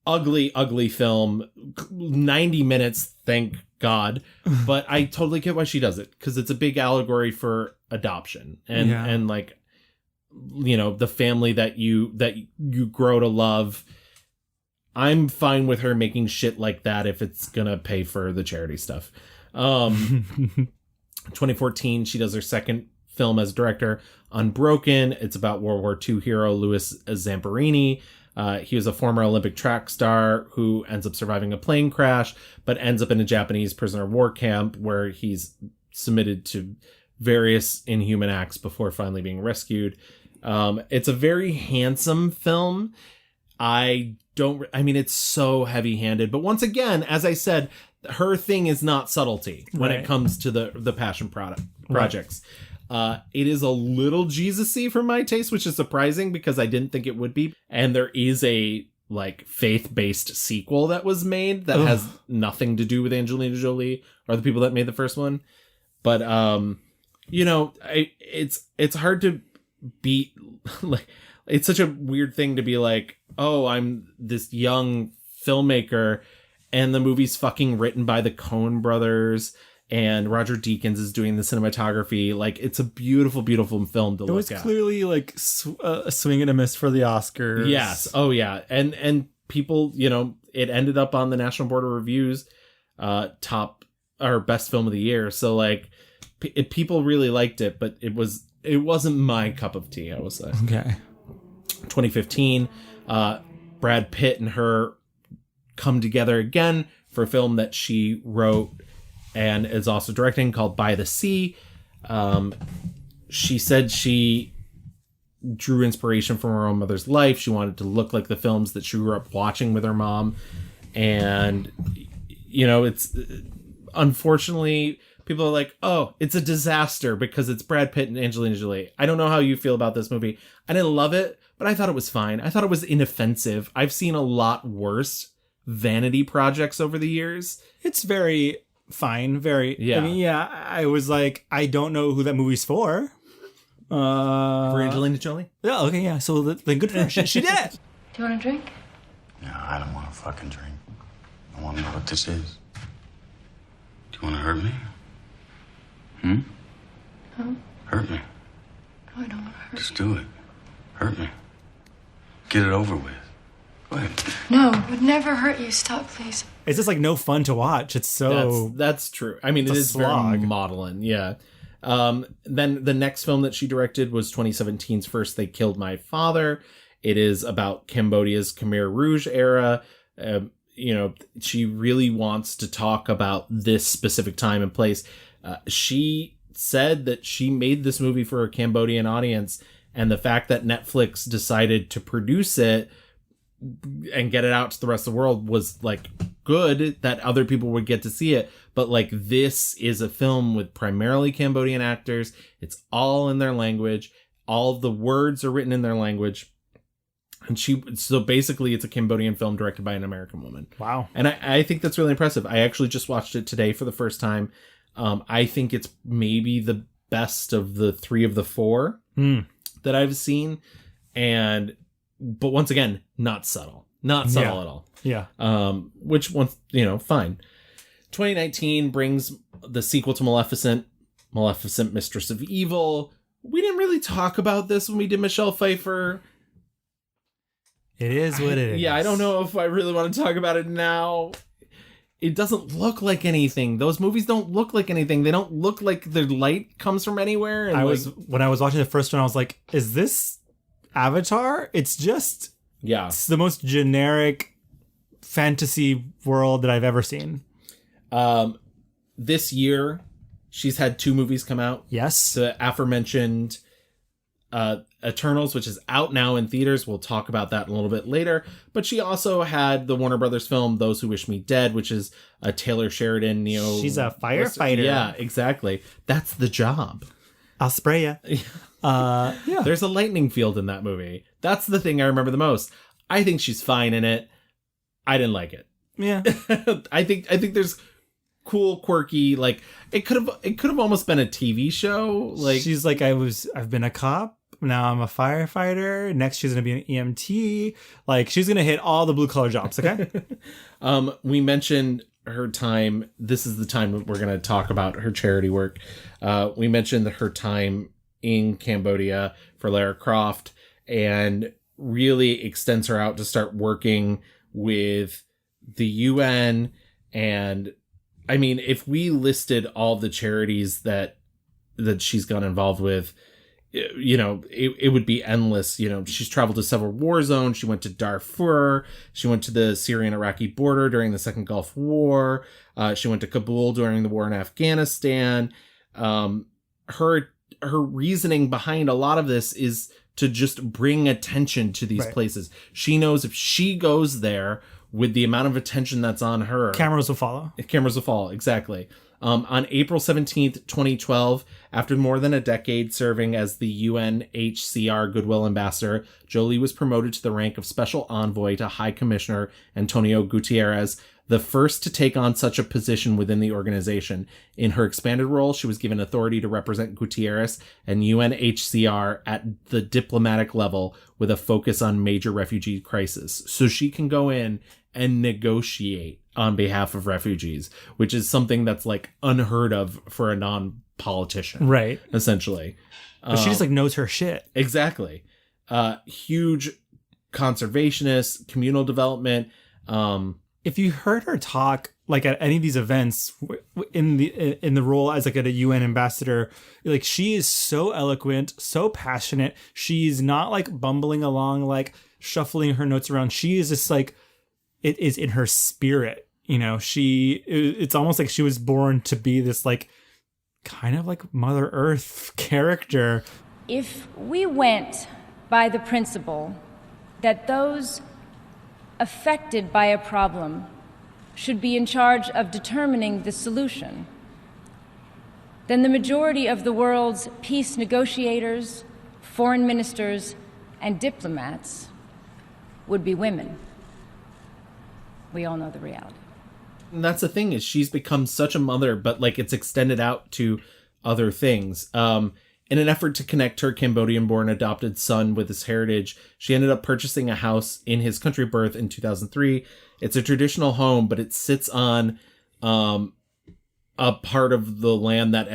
Ugly film. 90 minutes, thank God. But I totally get why she does it, because it's a big allegory for adoption and like, you know, the family that you grow to love. I'm fine with her making shit like that if it's gonna pay for the charity stuff. 2014, she does her second film as director, Unbroken. It's about World War II hero Louis Zamperini. He was a former Olympic track star who ends up surviving a plane crash, but ends up in a Japanese prisoner of war camp where he's submitted to various inhuman acts before finally being rescued. It's a very handsome film. I mean, it's so heavy-handed, but once again, as I said, her thing is not subtlety when it comes to the passion projects. It is a little Jesus-y for my taste, which is surprising because I didn't think it would be. And there is a like faith-based sequel that was made that has nothing to do with Angelina Jolie or the people that made the first one. But you know, it's hard to beat. Like, it's such a weird thing to be like, oh, I'm this young filmmaker and the movie's fucking written by the Coen brothers and Roger Deakins is doing the cinematography. Like, it's a beautiful, beautiful film to look at. It was clearly like a swing and a miss for the Oscars. Yes. Oh yeah. And people, you know, it ended up on the National Board of Review's top or best film of the year. So like people really liked it, but it wasn't my cup of tea, I will say. Okay. 2015, Brad Pitt and her come together again for a film that she wrote and is also directing called By the Sea. She said she drew inspiration from her own mother's life. She wanted to look like the films that she grew up watching with her mom. And, it's unfortunately, people are like, oh, it's a disaster because it's Brad Pitt and Angelina Jolie. I don't know how you feel about this movie. I didn't love it, but I thought it was fine. I thought it was inoffensive. I've seen a lot worse vanity projects over the years. It's very fine. Very, yeah. I mean, I was like, I don't know who that movie's for. For Angelina Jolie? Yeah, okay, yeah. So then good for her. She did it. Do you want a drink? No, I don't want to fucking drink. I want to know what this is. Do you want to hurt me? No. Hurt me. No, I don't want to hurt Just do it. Hurt me. Get it over with. Go ahead. No, it would never hurt you. Stop, please. It's just like no fun to watch. It's so... That's true. I mean, it is slog. very maudlin, yeah. Then the next film that she directed was 2017's First They Killed My Father. It is about Cambodia's Khmer Rouge era. She really wants to talk about this specific time and place. She said that she made this movie for a Cambodian audience, and the fact that Netflix decided to produce it and get it out to the rest of the world was like good, that other people would get to see it. But like, this is a film with primarily Cambodian actors. It's all in their language. All of the words are written in their language. And so basically it's a Cambodian film directed by an American woman. Wow. And I think that's really impressive. I actually just watched it today for the first time. I think it's maybe the best of the 3 of the 4 that I've seen. But once again, not subtle. Not subtle at all. Yeah. Which once, fine. 2019 brings the sequel to Maleficent, Mistress of Evil. We didn't really talk about this when we did Michelle Pfeiffer. It is what it is. Yeah, I don't know if I really want to talk about it now. It doesn't look like anything. Those movies don't look like anything. They don't look like the light comes from anywhere. And when I was watching the first one, I was like, is this Avatar? It's just... Yeah. It's the most generic fantasy world that I've ever seen. This year, she's had 2 movies come out. Yes. The aforementioned Eternals, which is out now in theaters. We'll talk about that a little bit later. But she also had the Warner Brothers film Those Who Wish Me Dead, which is a Taylor Sheridan neo. She's a firefighter. Yeah, exactly. That's the job. I'll spray ya. Yeah. There's a lightning field in that movie. That's the thing I remember the most. I think she's fine in it. I didn't like it. Yeah. I think there's cool, quirky, like it could have almost been a TV show. Like, she's like, I've been a cop. Now I'm a firefighter. Next, she's going to be an EMT. Like, she's going to hit all the blue collar jobs. Okay. We mentioned her time. This is the time that we're going to talk about her charity work. We mentioned her time in Cambodia for Lara Croft, and really extends her out to start working with the UN. And I mean, if we listed all the charities that she's gone involved with, it would be endless. She's traveled to several war zones. She went to Darfur. She went to the Syrian-Iraqi border during the Second Gulf War. She went to Kabul during the war in Afghanistan. Her reasoning behind a lot of this is to just bring attention to these places. She knows if she goes there with the amount of attention that's on her, cameras will follow. Cameras will follow, exactly. On April 17th, 2012, after more than a decade serving as the UNHCR Goodwill Ambassador, Jolie was promoted to the rank of Special Envoy to High Commissioner Antonio Gutierrez, the first to take on such a position within the organization. In her expanded role, she was given authority to represent Gutierrez and UNHCR at the diplomatic level with a focus on major refugee crisis. So she can go in and negotiate on behalf of refugees, which is something that's like unheard of for a non-politician. Right. Essentially. But she just like knows her shit. Exactly. Huge conservationist, communal development. If you heard her talk like at any of these events, in the role as like a UN ambassador, like she is so eloquent, so passionate. She's not like bumbling along, like shuffling her notes around. She is just like, it is in her spirit. You know, it's almost like she was born to be this like kind of like Mother Earth character. If we went by the principle that those affected by a problem should be in charge of determining the solution, then the majority of the world's peace negotiators, foreign ministers, and diplomats would be women. We all know the reality. And that's the thing, is she's become such a mother, but like it's extended out to other things. In an effort to connect her Cambodian-born adopted son with his heritage, she ended up purchasing a house in his country of birth in 2003. It's a traditional home, but it sits on a part of the land that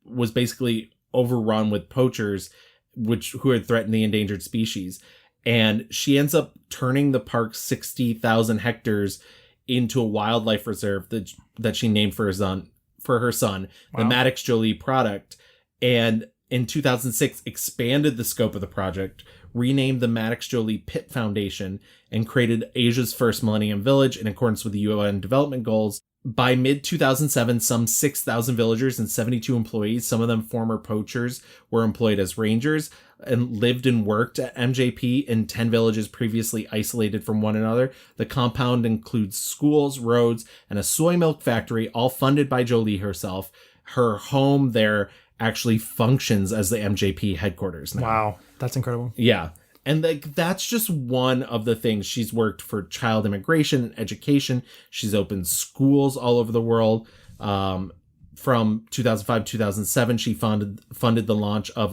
was basically overrun with poachers, who had threatened the endangered species. And she ends up turning the park's 60,000 hectares into a wildlife reserve that she named for her son, wow. The Maddox Jolie Project. And in 2006, expanded the scope of the project, renamed the Maddox Jolie Pitt Foundation, and created Asia's first Millennium Village in accordance with the UN Development Goals. By mid-2007, some 6,000 villagers and 72 employees, some of them former poachers, were employed as rangers and lived and worked at MJP in 10 villages previously isolated from one another. The compound includes schools, roads, and a soy milk factory, all funded by Jolie herself. Her home there actually functions as the MJP headquarters now. Wow, that's incredible. Yeah. And that's just one of the things. She's worked for child immigration and education. She's opened schools all over the world. From 2005 to 2007, she funded the launch of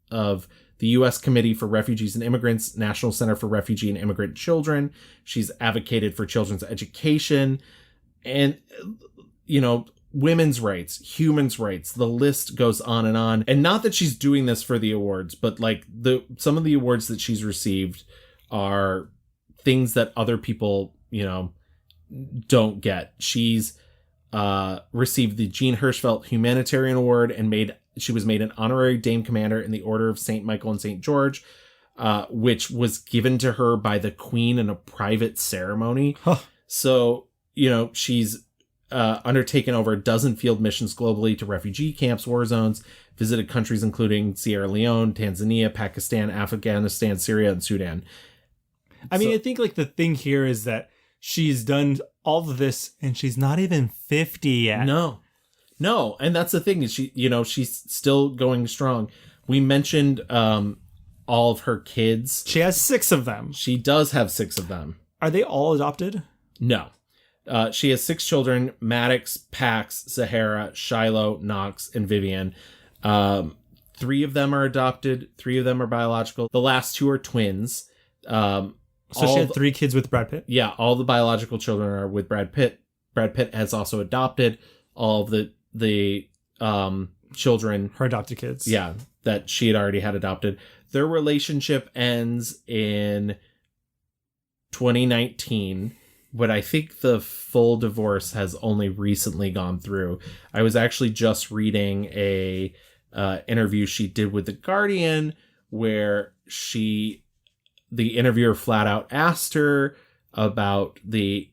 the U.S. Committee for Refugees and Immigrants, National Center for Refugee and Immigrant Children. She's advocated for children's education and, women's rights, humans' rights. The list goes on. And not that she's doing this for the awards, but like some of the awards that she's received are things that other people, don't get. She's received the Jean Hirschfeld Humanitarian Award and she was made an honorary Dame Commander in the Order of St. Michael and St. George, which was given to her by the Queen in a private ceremony. Huh. So, she's undertaken over a dozen field missions globally to refugee camps, war zones, visited countries including Sierra Leone, Tanzania, Pakistan, Afghanistan, Syria, and Sudan. I mean, I think like the thing here is that she's done all of this and she's not even 50 yet. No. And that's the thing, is she's still going strong. We mentioned all of her kids. She has 6 of them. She does have 6 of them. Are they all adopted? No. She has 6 children: Maddox, Pax, Zahara, Shiloh, Knox, and Vivian. 3 of them are adopted. 3 of them are biological. The last 2 are twins. So she had 3 kids with Brad Pitt? Yeah, all the biological children are with Brad Pitt. Brad Pitt has also adopted all of the children. Her adopted kids. Yeah, that she had already had adopted. Their relationship ends in 2019. But I think the full divorce has only recently gone through. I was actually just reading a interview she did with The Guardian, where the interviewer flat out asked her about the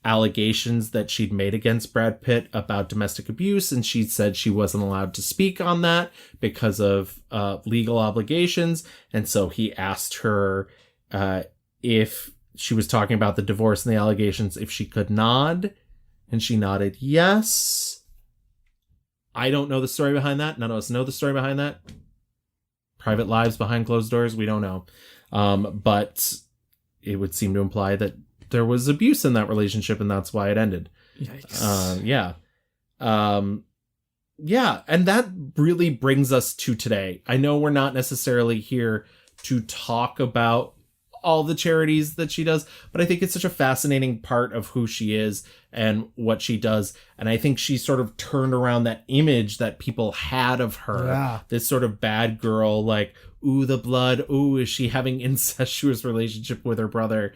allegations that she'd made against Brad Pitt about domestic abuse, and she said she wasn't allowed to speak on that because of legal obligations. And so he asked her if she was talking about the divorce and the allegations, if she could nod, and she nodded yes. I don't know the story behind that. None of us know the story behind that. Private lives behind closed doors, we don't know. But it would seem to imply that there was abuse in that relationship, and that's why it ended. Yikes. Yeah, and that really brings us to today. I know we're not necessarily here to talk about all the charities that she does, but I think it's such a fascinating part of who she is and what she does. And I think she sort of turned around that image that people had of her. Yeah. This sort of bad girl, like, ooh, the blood, ooh, is she having incestuous relationship with her brother?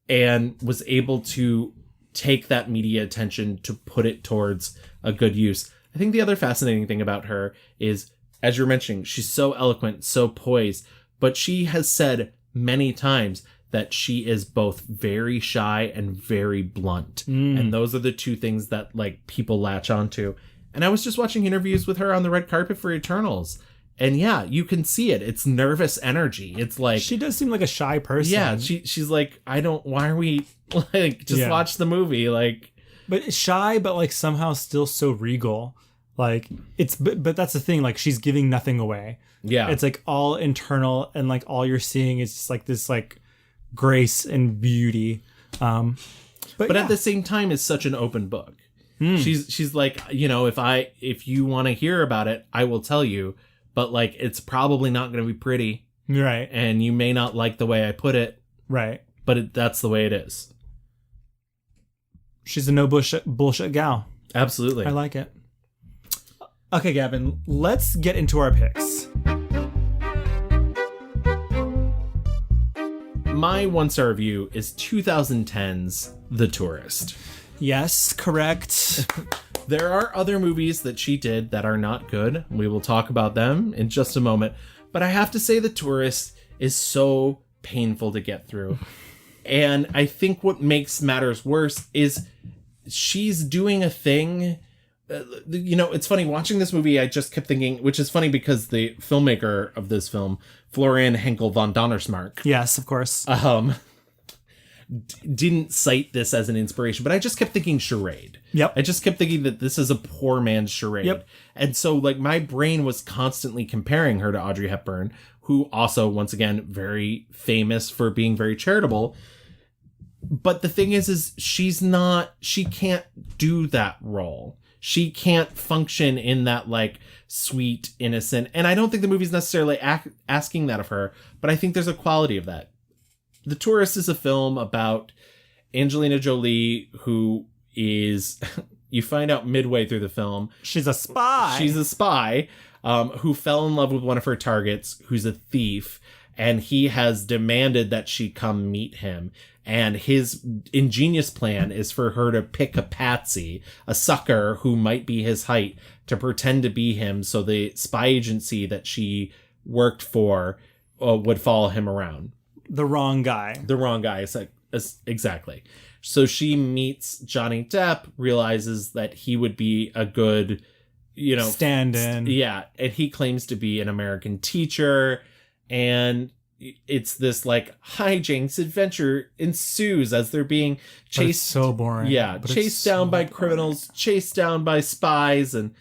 And was able to take that media attention to put it towards a good use. I think the other fascinating thing about her is, as you're mentioning, she's so eloquent, so poised, but she has said many times that she is both very shy and very blunt. And those are the two things that like people latch onto. And I was just watching interviews with her on the red carpet for Eternals. And yeah, you can see it. It's nervous energy. It's like... She does seem like a shy person. Yeah, she's like, why are we... Like, just watch the movie. Like... But shy, but like somehow still so regal. Like, it's... But that's the thing. Like, she's giving nothing away. Yeah. It's like all internal, and like all you're seeing is just like this like grace and beauty. But at the same time, it's such an open book. She's like, if you want to hear about it, I will tell you. But like, it's probably not going to be pretty. Right. And you may not like the way I put it. Right. But that's the way it is. She's a no bullshit gal. Absolutely. I like it. Okay, Gavin, let's get into our picks. My 1-star review is 2010's The Tourist. Yes, correct. There are other movies that she did that are not good. We will talk about them in just a moment. But I have to say The Tourist is so painful to get through. And I think what makes matters worse is she's doing a thing. It's funny, watching this movie, I just kept thinking, which is funny because the filmmaker of this film, Florian Henkel von Donnersmarck. Yes, of course. Didn't cite this as an inspiration, but I just kept thinking charade. Yep. I just kept thinking that this is a poor man's charade. Yep. And so like my brain was constantly comparing her to Audrey Hepburn, who also, once again, very famous for being very charitable. But the thing is she can't do that role. She can't function in that like sweet, innocent, and I don't think the movie's necessarily asking that of her, but I think there's a quality of that. The Tourist is a film about Angelina Jolie, who is, you find out midway through the film, she's a spy. She's a spy who fell in love with one of her targets, who's a thief, and he has demanded that she come meet him. And his ingenious plan is for her to pick a patsy, a sucker who might be his height, to pretend to be him so the spy agency that she worked for would follow him around. The wrong guy. Exactly. So she meets Johnny Depp, realizes that he would be a good, stand-in. Yeah. And he claims to be an American teacher. And it's this like hijinks adventure ensues as they're being chased. But it's so boring. Yeah. Chased down by criminals, chased down by spies. And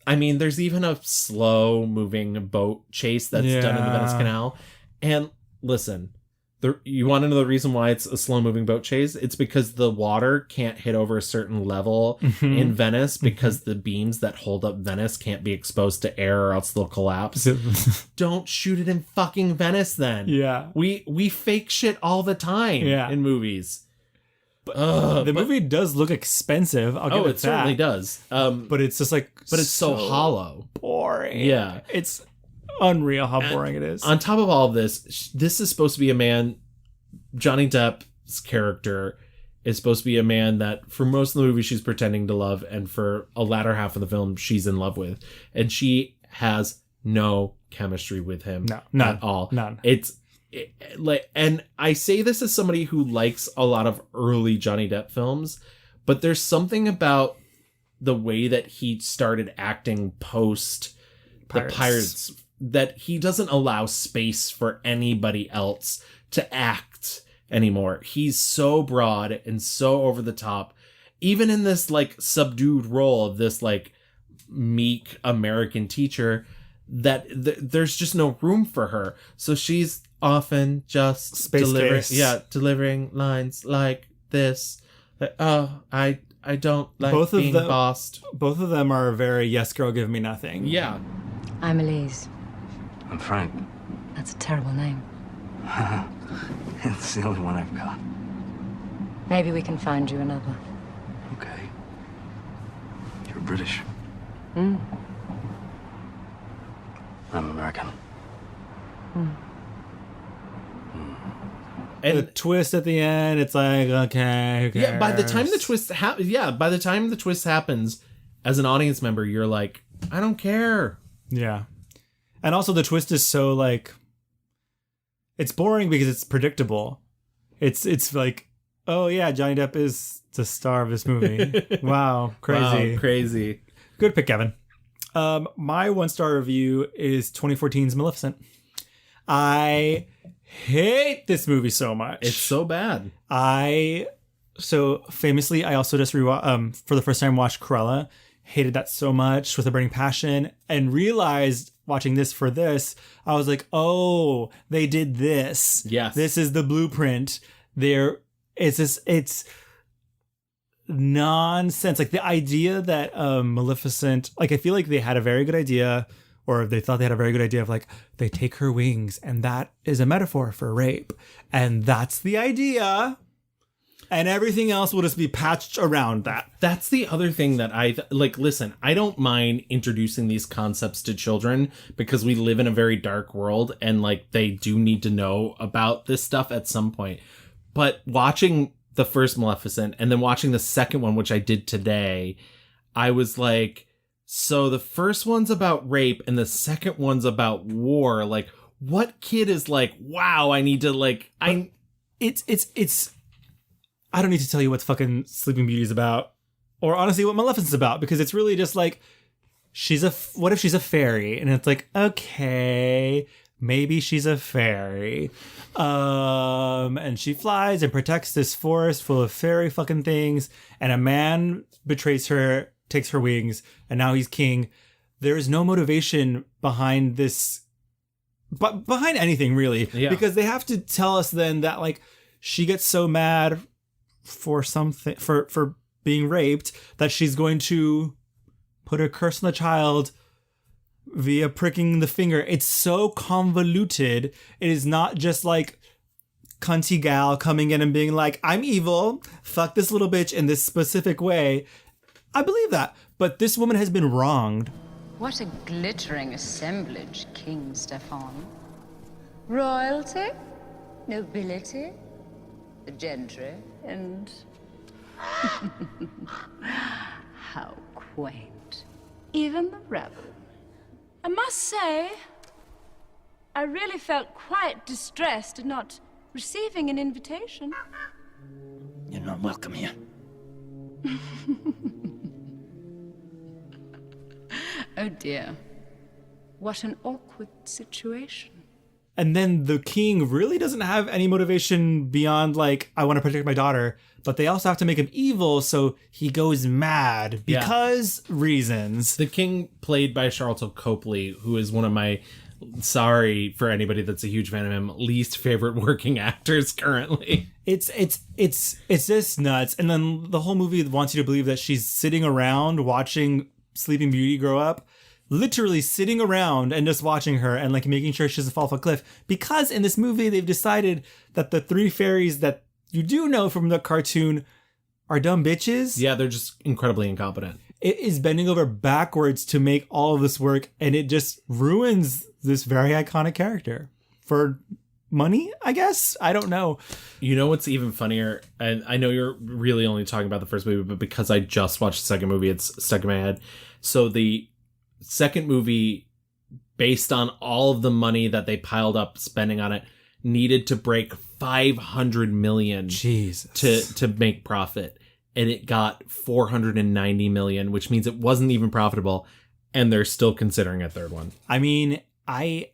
I mean, there's even a slow moving boat chase that's done in the Venice Canal. And listen, you want to know the reason why it's a slow-moving boat chase? It's because the water can't hit over a certain level in Venice because the beams that hold up Venice can't be exposed to air or else they'll collapse. Don't shoot it in fucking Venice then. Yeah. We fake shit all the time in movies. The movie does look expensive. I'll give it that. Certainly does. But it's just like... But it's so hollow. Boring. Yeah. It's... unreal how boring it is. On top of all of this is supposed to be a man, Johnny Depp's character is supposed to be a man that for most of the movie she's pretending to love, and for a latter half of the film she's in love with, and she has no chemistry with him. None at all. None. And I say this as somebody who likes a lot of early Johnny Depp films, but there's something about the way that he started acting post the Pirates that he doesn't allow space for anybody else to act anymore. He's so broad and so over the top, even in this like subdued role of this like meek American teacher, that there's just no room for her. So she's often just delivering lines like this. Like, I don't like being bossed. Both of them are very yes girl, give me nothing. Yeah. I'm Elise. I'm Frank. That's a terrible name. It's the only one I've got. Maybe we can find you another. Okay. You're British. Mm. I'm American. Mm. And the twist at the end, it's like, okay, who cares? Yeah, by the time the twist happens, as an audience member, you're like, I don't care. Yeah. And also the twist is so like, it's boring because it's predictable. It's like, oh yeah, Johnny Depp is the star of this movie. Wow, crazy. Wow, crazy. Good pick, Kevin. My 1-star review is 2014's Maleficent. I hate this movie so much. It's so bad. So famously, I also just for the first time watched Cruella. Hated that so much with a burning passion, and realized watching this for this, I was like, oh, they did this. Yes. This is the blueprint. It's nonsense. Like the idea that Maleficent, like I feel like they had a very good idea, or they thought they had a very good idea of like, they take her wings and that is a metaphor for rape. And that's the idea. And everything else will just be patched around that. That's the other thing that listen, I don't mind introducing these concepts to children because we live in a very dark world and like they do need to know about this stuff at some point. But watching the first Maleficent and then watching the second one, which I did today, I was like, so the first one's about rape and the second one's about war. Like, what kid is like, wow, I need to like, It's I don't need to tell you what fucking Sleeping Beauty is about, or honestly what Maleficent's about, because it's really just like, what if she's a fairy? And it's like, okay, maybe she's a fairy. And she flies and protects this forest full of fairy fucking things, and a man betrays her, takes her wings, and now he's king. There is no motivation behind this, but behind anything really, because they have to tell us then that like she gets so mad for something, for being raped, that she's going to put a curse on the child via pricking the finger. It's so convoluted. It is not just like cunty gal coming in and being like, I'm evil, fuck this little bitch in this specific way. I believe that, but this woman has been wronged. What a glittering assemblage, King Stefan. Royalty, nobility, the gentry, and how quaint. Even the rebel. I must say, I really felt quite distressed at not receiving an invitation. You're not welcome here. Oh dear. What an awkward situation. And then the king really doesn't have any motivation beyond like, I want to protect my daughter, but they also have to make him evil, so he goes mad because reasons. The king, played by Charlton Copley, who is one of my, sorry for anybody that's a huge fan of him, least favorite working actors currently. It's just nuts. And then the whole movie wants you to believe that she's sitting around watching Sleeping Beauty grow up. Literally sitting around and just watching her and like making sure she doesn't fall off a cliff. Because in this movie, they've decided that the 3 fairies that you do know from the cartoon are dumb bitches. Yeah, they're just incredibly incompetent. It is bending over backwards to make all of this work, and it just ruins this very iconic character. For money, I guess? I don't know. You know what's even funnier? And I know you're really only talking about the first movie, but because I just watched the second movie, it's stuck in my head. So the second movie, based on all of the money that they piled up spending on it, needed to break 500 million to make profit, and it got 490 million, which means it wasn't even profitable, and they're still considering a third one. I mean, I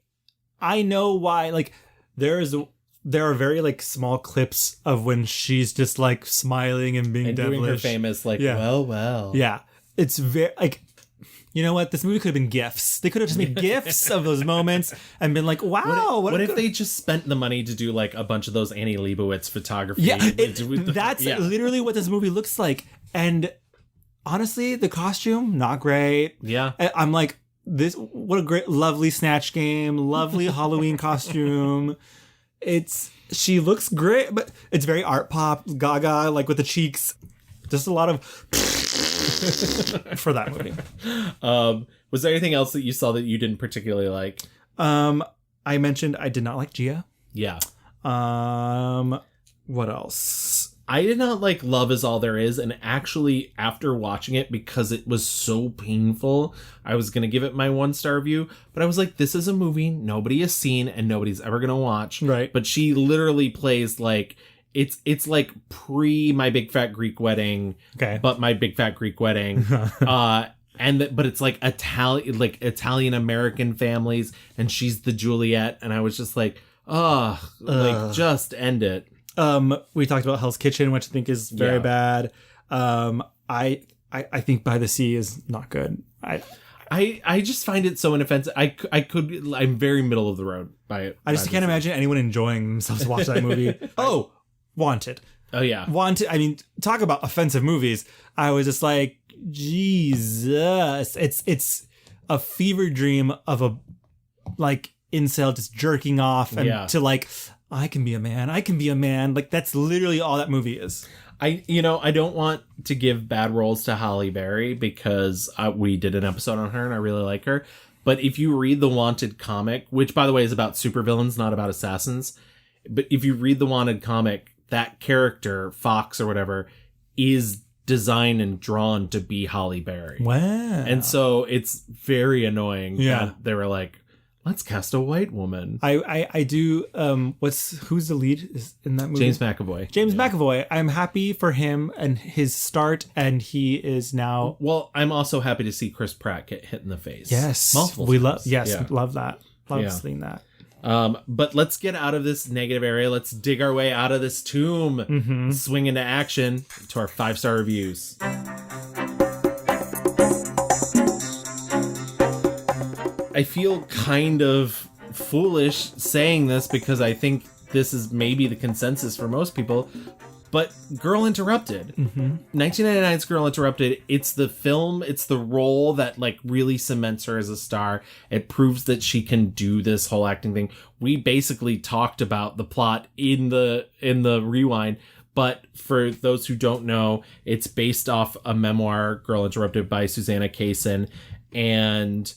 know why. Like, there are very like small clips of when she's just like smiling and being devilish, doing her famous like, well, yeah. It's very like, you know what? This movie could have been GIFs. They could have just made GIFs of those moments and been like, wow. What if they just spent the money to do like a bunch of those Annie Leibovitz photography? Yeah, that's literally what this movie looks like. And honestly, the costume, not great. Yeah. I'm like, what a great, lovely Snatch Game, lovely Halloween costume. She looks great, but it's very art pop, gaga, like with the cheeks. Just a lot of for that movie. Was there anything else that you saw that you didn't particularly like? I mentioned I did not like Gia. Yeah. What else? I did not like Love Is All There Is, and actually after watching it, because it was so painful, I was going to give it my 1-star review, but I was like, this is a movie nobody has seen and nobody's ever going to watch. Right. But she literally plays like, it's like pre My Big Fat Greek Wedding, okay, but My Big Fat Greek Wedding. But it's like Italian American families, and she's the Juliet, and I was just like, just end it. We talked about Hell's Kitchen, which I think is very bad. I think By the Sea is not good. I just find it so inoffensive. I'm very middle of the road by it. I just can't imagine anyone enjoying themselves watching that movie. Wanted. Oh yeah. Wanted. I mean, talk about offensive movies. I was just like, Jesus. It's a fever dream of a like incel just jerking off and to like, I can be a man. I can be a man. Like that's literally all that movie is. I don't want to give bad roles to Halle Berry because we did an episode on her and I really like her. But if you read the Wanted comic, which by the way is about supervillains, not about assassins, but if you read the Wanted comic, that character, Fox or whatever, is designed and drawn to be Halle Berry. Wow. And so it's very annoying Yeah. that they were like, let's cast a white woman. I do. Who's the lead in that movie? James McAvoy. James McAvoy. I'm happy for him and his start, and he is now. Well, I'm also happy to see Chris Pratt get hit in the face. Yes, multiple we times. love. Yes, Yeah. love that. Love seeing that. But let's get out of this negative area. Let's dig our way out of this tomb. Swing into action to our 5-star reviews. I feel kind of foolish saying this because I think this is maybe the consensus for most people, but Girl Interrupted. 1999's Girl Interrupted, it's the film, it's the role that like really cements her as a star. It proves that she can do this whole acting thing. We basically talked about the plot in the rewind, but for those who don't know, it's based off a memoir, Girl Interrupted, by Susanna Kaysen, and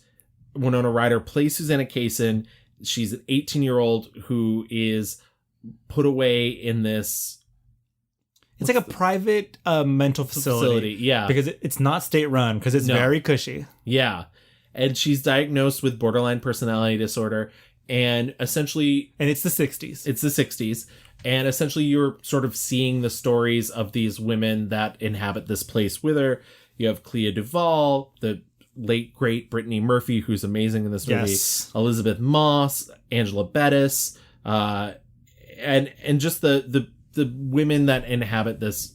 Winona Ryder plays Susanna Kaysen. She's an 18-year-old who is put away in this. It's like a private mental facility. Yeah. Because it's not state run, because it's very cushy. Yeah. And she's diagnosed with borderline personality disorder. And essentially. And it's the 60s. It's the 60s. And essentially you're sort of seeing the stories of these women that inhabit this place with her. You have Clea Duvall, the late great Brittany Murphy, who's amazing in this movie. Yes. Elizabeth Moss, Angela Bettis, and just the women that inhabit this,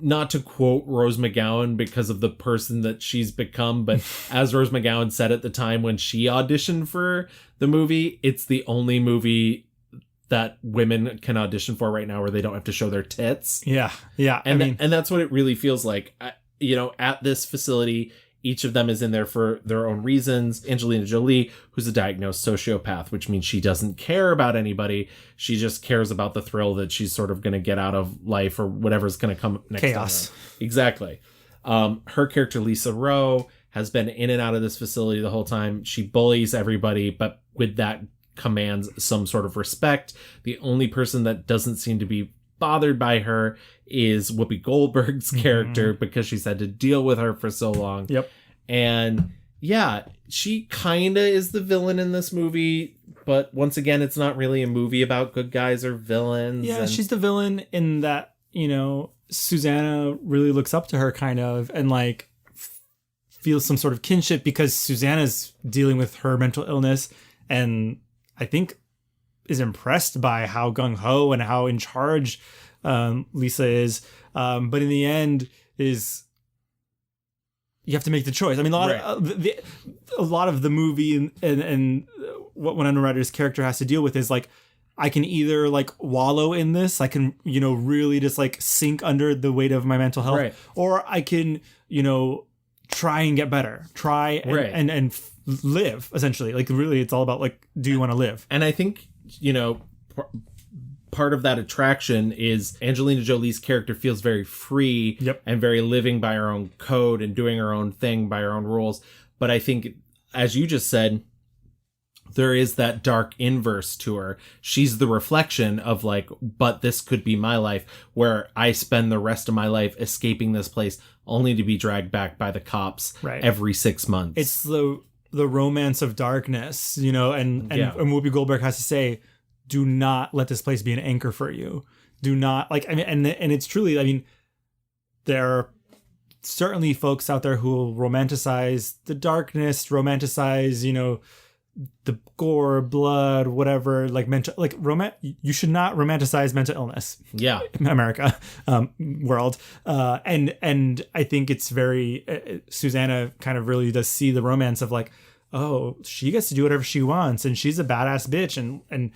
not to quote Rose McGowan because of the person that she's become, but as Rose McGowan said at the time when she auditioned for the movie, it's the only movie that women can audition for right now where they don't have to show their tits. Yeah. Yeah. And that's what it really feels like. At this facility, each of them is in there for their own reasons. Angelina Jolie, who's a diagnosed sociopath, which means she doesn't care about anybody. She just cares about the thrill that she's sort of going to get out of life or whatever's going to come next. Chaos. Exactly. Her character, Lisa Rowe, has been in and out of this facility the whole time. She bullies everybody, but with that commands some sort of respect. The only person that doesn't seem to be bothered by her is Whoopi Goldberg's character because she's had to deal with her for so long. Yep. And yeah, she kind of is the villain in this movie, but once again, it's not really a movie about good guys or villains. Yeah, she's the villain in that, Susanna really looks up to her kind of and like feels some sort of kinship because Susanna's dealing with her mental illness and I think is impressed by how gung-ho and how in charge Lisa is. But in the end is you have to make the choice. I mean, a lot of the movie and what Winona Ryder's character has to deal with is like, I can either like wallow in this, I can, really just like sink under the weight of my mental health, or I can, try and get better, and live essentially. Like really, it's all about like, do you want to live? And I think, part of that attraction is Angelina Jolie's character feels very free and very living by her own code and doing her own thing by her own rules. But I think, as you just said, there is that dark inverse to her. She's the reflection of like, but this could be my life, where I spend the rest of my life escaping this place only to be dragged back by the cops every 6 months. It's the romance of darkness, you know, and Whoopi Goldberg has to say, do not let this place be an anchor for you. Do not, like, I mean, and it's truly, I mean, there are certainly folks out there who will romanticize the darkness, romanticize, you know, the gore, blood, whatever, like mental, like you should not romanticize mental illness. Yeah. America, world. And I think it's very, Susanna kind of really does see the romance of like, oh, she gets to do whatever she wants and she's a badass bitch.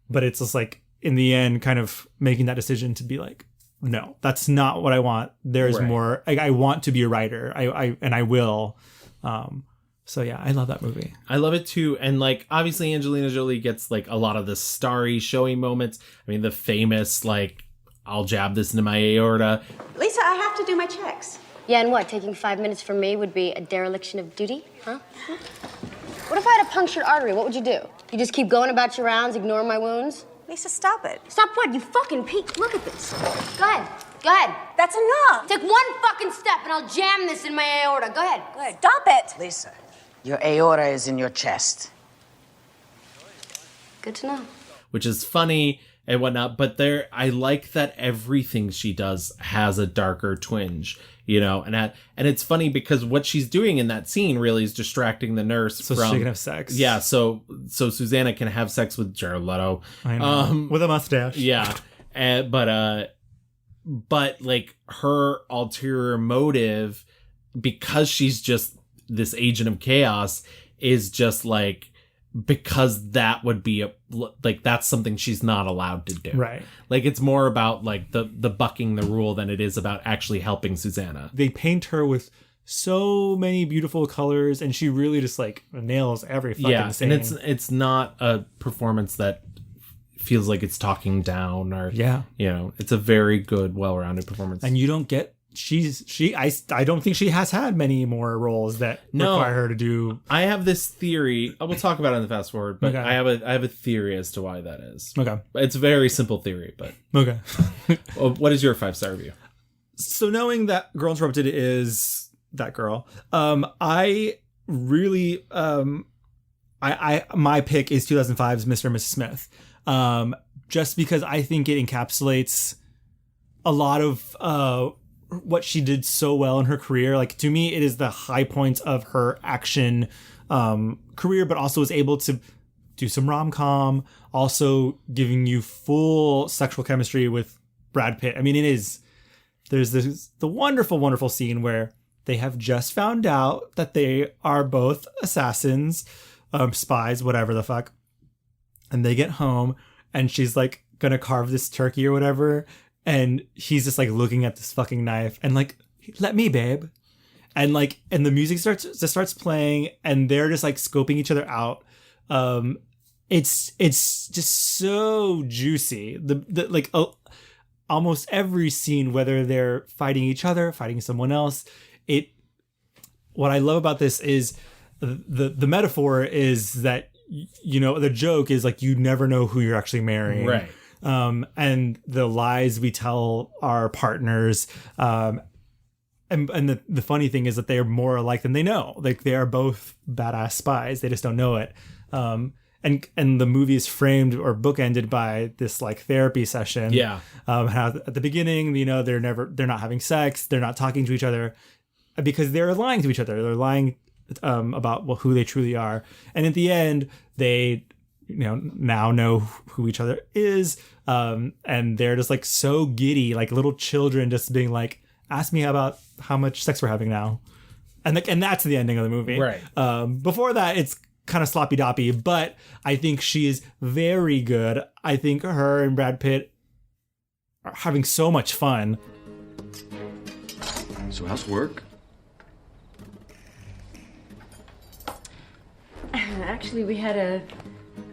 But it's just like, in the end, kind of making that decision to be like, no, that's not what I want. There's more. I want to be a writer. I will. So yeah, I love that movie. I love it too. And like, obviously Angelina Jolie gets like a lot of the starry, showy moments. I mean, the famous, like, I'll jab this into my aorta. Lisa, I have to do my checks. Yeah, and what? Taking 5 minutes from me would be a dereliction of duty? Huh? What if I had a punctured artery? What would you do? You just keep going about your rounds, ignore my wounds? Lisa, stop it. Stop what? You fucking peek. Look at this. Go ahead. Go ahead. That's enough. Take one fucking step and I'll jam this in my aorta. Go ahead. Go ahead. Stop it. Lisa, your aorta is in your chest. Good to know. Which is funny and whatnot, but I like that everything she does has a darker twinge, you know, and it's funny because what she's doing in that scene really is distracting the nurse so from, she can have sex. Yeah, so Susanna can have sex with Jared Leto. I know. With a mustache. Yeah. But like her ulterior motive, because she's just this agent of chaos, is just like, because that would be that's something she's not allowed to do. Right. Like, it's more about like the bucking the rule than it is about actually helping Susanna. They paint her with so many beautiful colors and she really just like nails every fucking scene. And it's not a performance that feels like it's talking down or, you know, it's a very good, well-rounded performance. And you don't get, I don't think she has had many more roles that require her to do. I have this theory. We'll talk about it in the fast forward, but I have a theory as to why that is. Okay. It's a very simple theory, but okay. What is your 5-star review? So knowing that Girl Interrupted is that girl, I really, my pick is 2005's Mr. and Mrs. Smith. Just because I think it encapsulates a lot of, what she did so well in her career. Like, to me, it is the high point of her action career, but also was able to do some rom-com, also giving you full sexual chemistry with Brad Pitt. I mean, there's the wonderful, wonderful scene where they have just found out that they are both assassins, spies, whatever the fuck. And they get home and she's like gonna carve this turkey or whatever. And he's just like looking at this fucking knife and like, let me, babe. And like, and the music starts playing and they're just like scoping each other out. It's just so juicy. The like almost every scene, whether they're fighting each other, fighting someone else. What I love about this is the metaphor is that, you know, the joke is like, you never know who you're actually marrying. Right. And the lies we tell our partners. And the funny thing is that they are more alike than they know. Like, they are both badass spies. They just don't know it. And the movie is framed or bookended by this like therapy session. Yeah. How at the beginning, you know, they're not having sex. They're not talking to each other because they're lying to each other. They're lying about who they truly are. And at the end, they, you know, now know who each other is. And they're just like so giddy, like little children just being like, ask me about how much sex we're having now. And that's the ending of the movie. Right. Before that, it's kind of sloppy doppy, but I think she is very good. I think her and Brad Pitt are having so much fun. So how's work? Actually, we had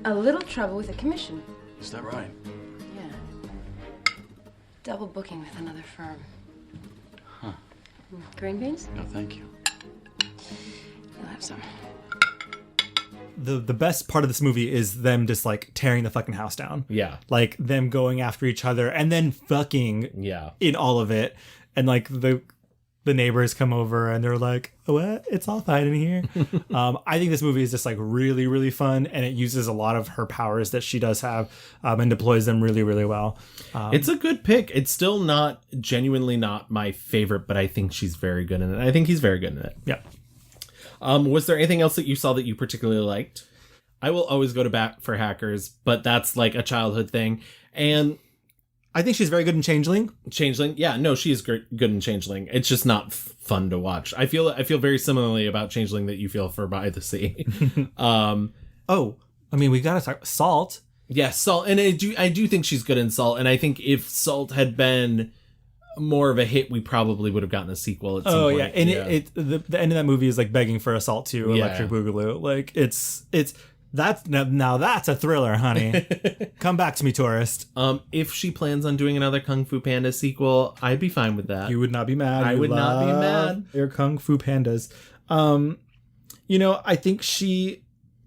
a little trouble with a commission. Is that right? Yeah. Double booking with another firm. Huh. Green beans? No, thank you. You'll have some. the best part of this movie is them just like tearing the fucking house down. Yeah. Like them going after each other and then fucking in all of it. And like the neighbors come over and they're like, what? It's all fine in here. I think this movie is just like really, really fun. And it uses a lot of her powers that she does have and deploys them really, really well. It's a good pick. It's still genuinely not my favorite, but I think she's very good in it. I think he's very good in it. Yeah. Was there anything else that you saw that you particularly liked? I will always go to bat for Hackers, but that's like a childhood thing. And I think she's very good in Changeling. Yeah, no, she is good in Changeling. It's just not fun to watch. I feel very similarly about Changeling that you feel for By the Sea. We got to talk Salt. Yeah, Salt, and I do think she's good in Salt. And I think if Salt had been more of a hit, we probably would have gotten a sequel at some point. Yeah, and the end of that movie is like begging for Assault 2, Electric Boogaloo. Like it's that's a thriller, honey. Come back to me, tourist. If she plans on doing another Kung Fu Panda sequel, I'd be fine with that. You would not be mad. I would not be mad. Your Kung Fu Pandas. I think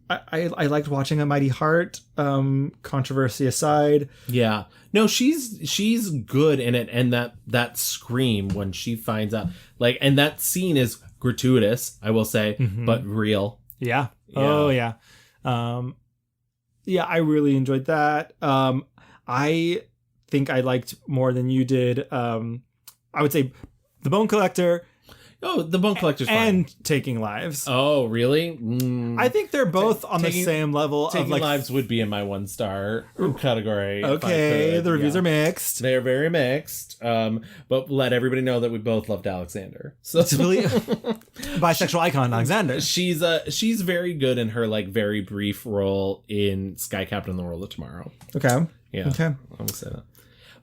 I liked watching A Mighty Heart. Controversy aside. Yeah. No, she's good in it, and that scream when she finds out, like, and that scene is gratuitous, I will say, but real. Yeah. Oh yeah. I really enjoyed that. I think I liked more than you did. I would say The Bone Collector. Oh, The Bone Collector's fine. And Taking Lives. Oh, really? I think they're both on the same level. Taking of Lives would be in my 1-star category. Okay, the reviews are mixed. They're very mixed. But let everybody know that we both loved Alexander. So it's really bisexual icon Alexander. She's very good in her like very brief role in Sky Captain and the World of Tomorrow. Okay. Yeah. Okay. I'm gonna say that.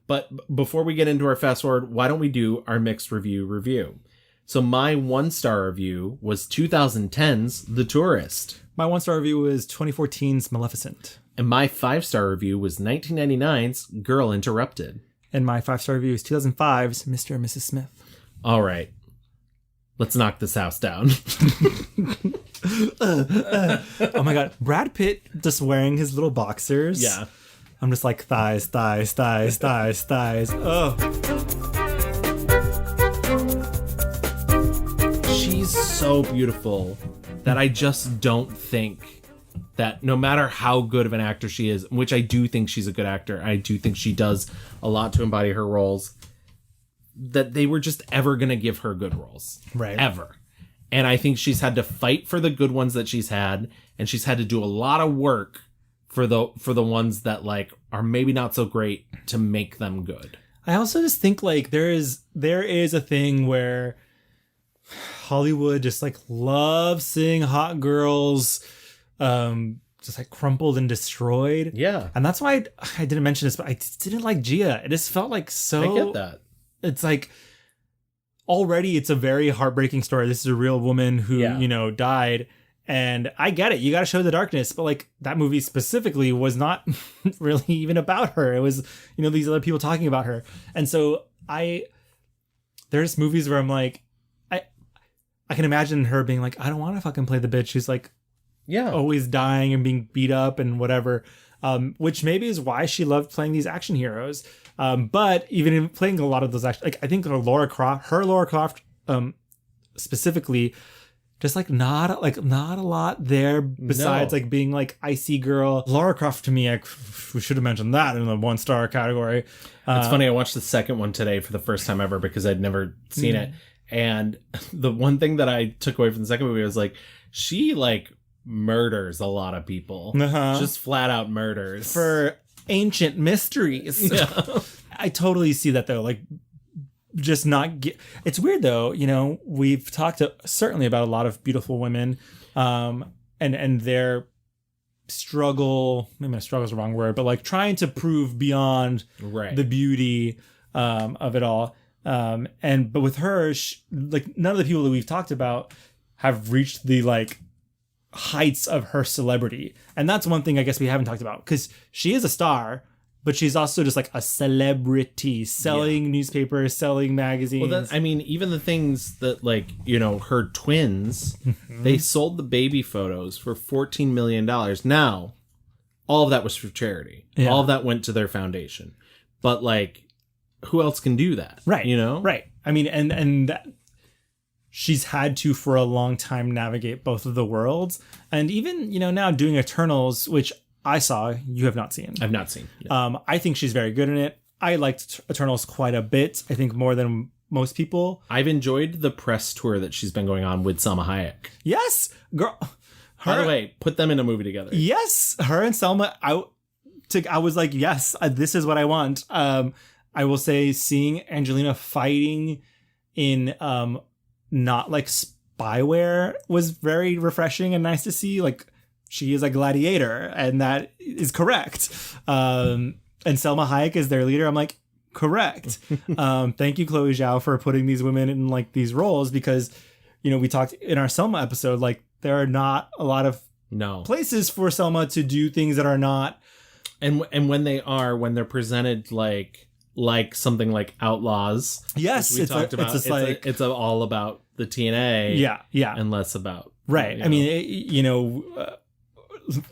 But before we get into our fast forward, why don't we do our mixed review? So my 1-star review was 2010's The Tourist. My 1-star review was 2014's Maleficent. And my 5-star review was 1999's Girl Interrupted. And my 5-star review is 2005's Mr. and Mrs. Smith. All right. Let's knock this house down. Oh my God. Brad Pitt just wearing his little boxers. Yeah. I'm just like thighs. Oh. So beautiful that I just don't think that no matter how good of an actor she is, which I do think she's a good actor, I do think she does a lot to embody her roles, that they were just ever going to give her good roles. Right. Ever. And I think she's had to fight for the good ones that she's had, and she's had to do a lot of work for the ones that like are maybe not so great to make them good. I also just think like there is a thing where Hollywood just like loves seeing hot girls just like crumpled and destroyed. Yeah. And that's why I didn't mention this, but I just didn't like Gia. It just felt like so... I get that. It's like already it's a very heartbreaking story. This is a real woman who, died. And I get it. You got to show the darkness. But like that movie specifically was not really even about her. It was, these other people talking about her. And so there's movies where I'm like, I can imagine her being like, I don't want to fucking play the bitch who's like, always dying and being beat up and whatever. Which maybe is why she loved playing these action heroes. But even in playing a lot of those action, like I think her Lara Croft, specifically, just like not a lot there besides like being like icy girl. Lara Croft to me, we should have mentioned that in the 1-star category. It's funny. I watched the second one today for the first time ever because I'd never seen it. And the one thing that I took away from the second movie was like, she like murders a lot of people. Just flat out murders. For ancient mysteries. Yeah. I totally see that though. Like just not it's weird though. We've talked certainly about a lot of beautiful women and their struggle. Maybe struggle is the wrong word, but like trying to prove beyond the beauty of it all. But with her, like none of the people that we've talked about have reached the like heights of her celebrity. And that's one thing I guess we haven't talked about because she is a star but she's also just like a celebrity selling newspapers, selling magazines. Well, I mean, even the things that, like, you know, her twins, they sold the baby photos for $14 million. Now, all of that was for charity. Yeah. All of that went to their foundation. But, like, who else can do that? Right. You know? Right. I mean, and that, she's had to for a long time navigate both of the worlds. And even, you know, now doing Eternals, which I saw, you have not seen. I've not seen. Yeah. I think she's very good in it. I liked Eternals quite a bit. I think more than most people. I've enjoyed the press tour that she's been going on with Salma Hayek. Yes, girl. By the way, put them in a movie together. Yes, her and Selma. I was like, yes, this is what I want. I will say, seeing Angelina fighting in not like spyware was very refreshing and nice to see. Like, she is a gladiator, and that is correct. And Selma Hayek is their leader. I'm like, correct. Thank you, Chloe Zhao, for putting these women in like these roles, because, you know, we talked in our Selma episode, like, there are not a lot of places for Selma to do things that are not. And when they're presented like something like Outlaws. Yes, we talked about. It's all about the TNA. Yeah, and less about right. I mean,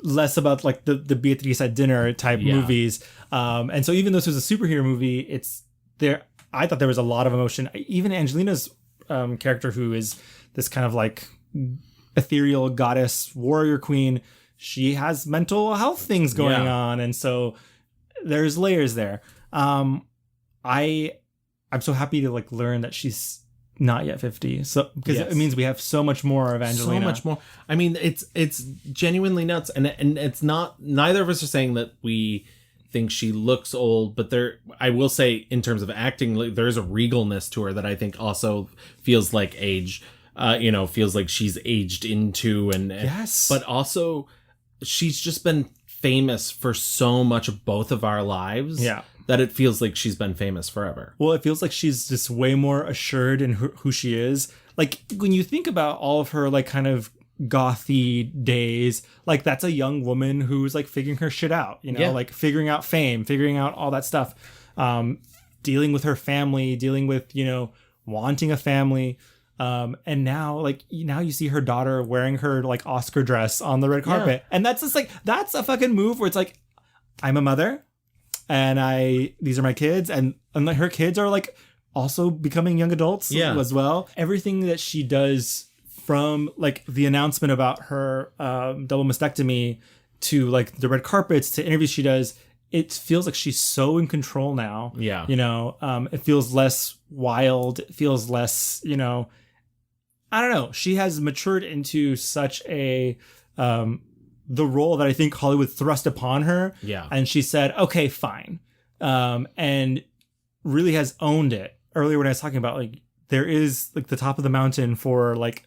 less about like the Beatrice at dinner type movies. And so even though this was a superhero movie, it's there. I thought there was a lot of emotion. Even Angelina's character, who is this kind of like ethereal goddess warrior queen, she has mental health things going on, and so there's layers there. I'm so happy to like learn that she's not yet 50, so because it means we have so much more of Angelina. So much more. I mean, it's genuinely nuts, and it's not. Neither of us are saying that we think she looks old, but I will say, in terms of acting, there's a regalness to her that I think also feels like age. Feels like she's aged into, and yes, but also she's just been famous for so much of both of our lives. Yeah. That it feels like she's been famous forever. Well, it feels like she's just way more assured in who she is. Like, when you think about all of her like kind of gothy days, like, that's a young woman who's like figuring her shit out, like figuring out fame, figuring out all that stuff, dealing with her family, dealing with, wanting a family. And now you see her daughter wearing her like Oscar dress on the red carpet. And that's just like, that's a fucking move where it's like, I'm a mother, and these are my kids, and like her kids are like also becoming young adults as well. Everything that she does, from like the announcement about her double mastectomy to like the red carpets to interviews she does, it feels like she's so in control now. Yeah. It feels less wild. It feels less, I don't know. She has matured into such a the role that I think Hollywood thrust upon her. Yeah. And she said, okay, fine. And really has owned it. Earlier when I was talking about like, there is like the top of the mountain for like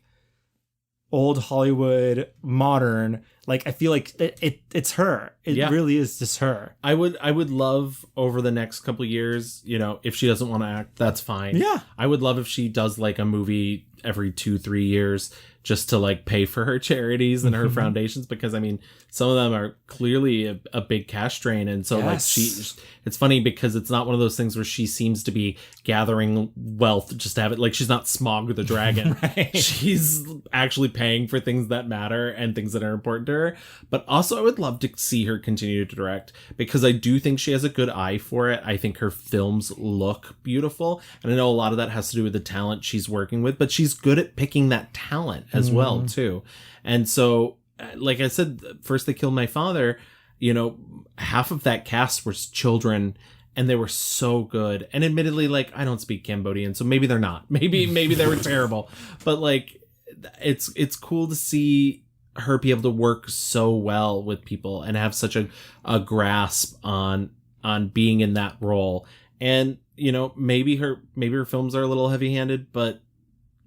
old Hollywood, modern. Like, I feel like it's her. It really is just her. I would love, over the next couple of years, if she doesn't want to act, that's fine. Yeah. I would love if she does like a movie every 2-3 years, just to like pay for her charities and her foundations, because I mean, some of them are clearly a big cash drain. And so like it's funny because it's not one of those things where she seems to be gathering wealth just to have it. Like, she's not Smog the Dragon. Right. She's actually paying for things that matter and things that are important to her. But also, I would love to see her continue to direct, because I do think she has a good eye for it. I think her films look beautiful, and I know a lot of that has to do with the talent she's working with, but she's good at picking that talent as well too. And so, like I said, First They Killed My Father, half of that cast was children, and they were so good. And admittedly, like, I don't speak Cambodian, so maybe they're not. Maybe they were terrible. But like, it's cool to see her be able to work so well with people and have such a grasp on being in that role. And maybe her films are a little heavy-handed, but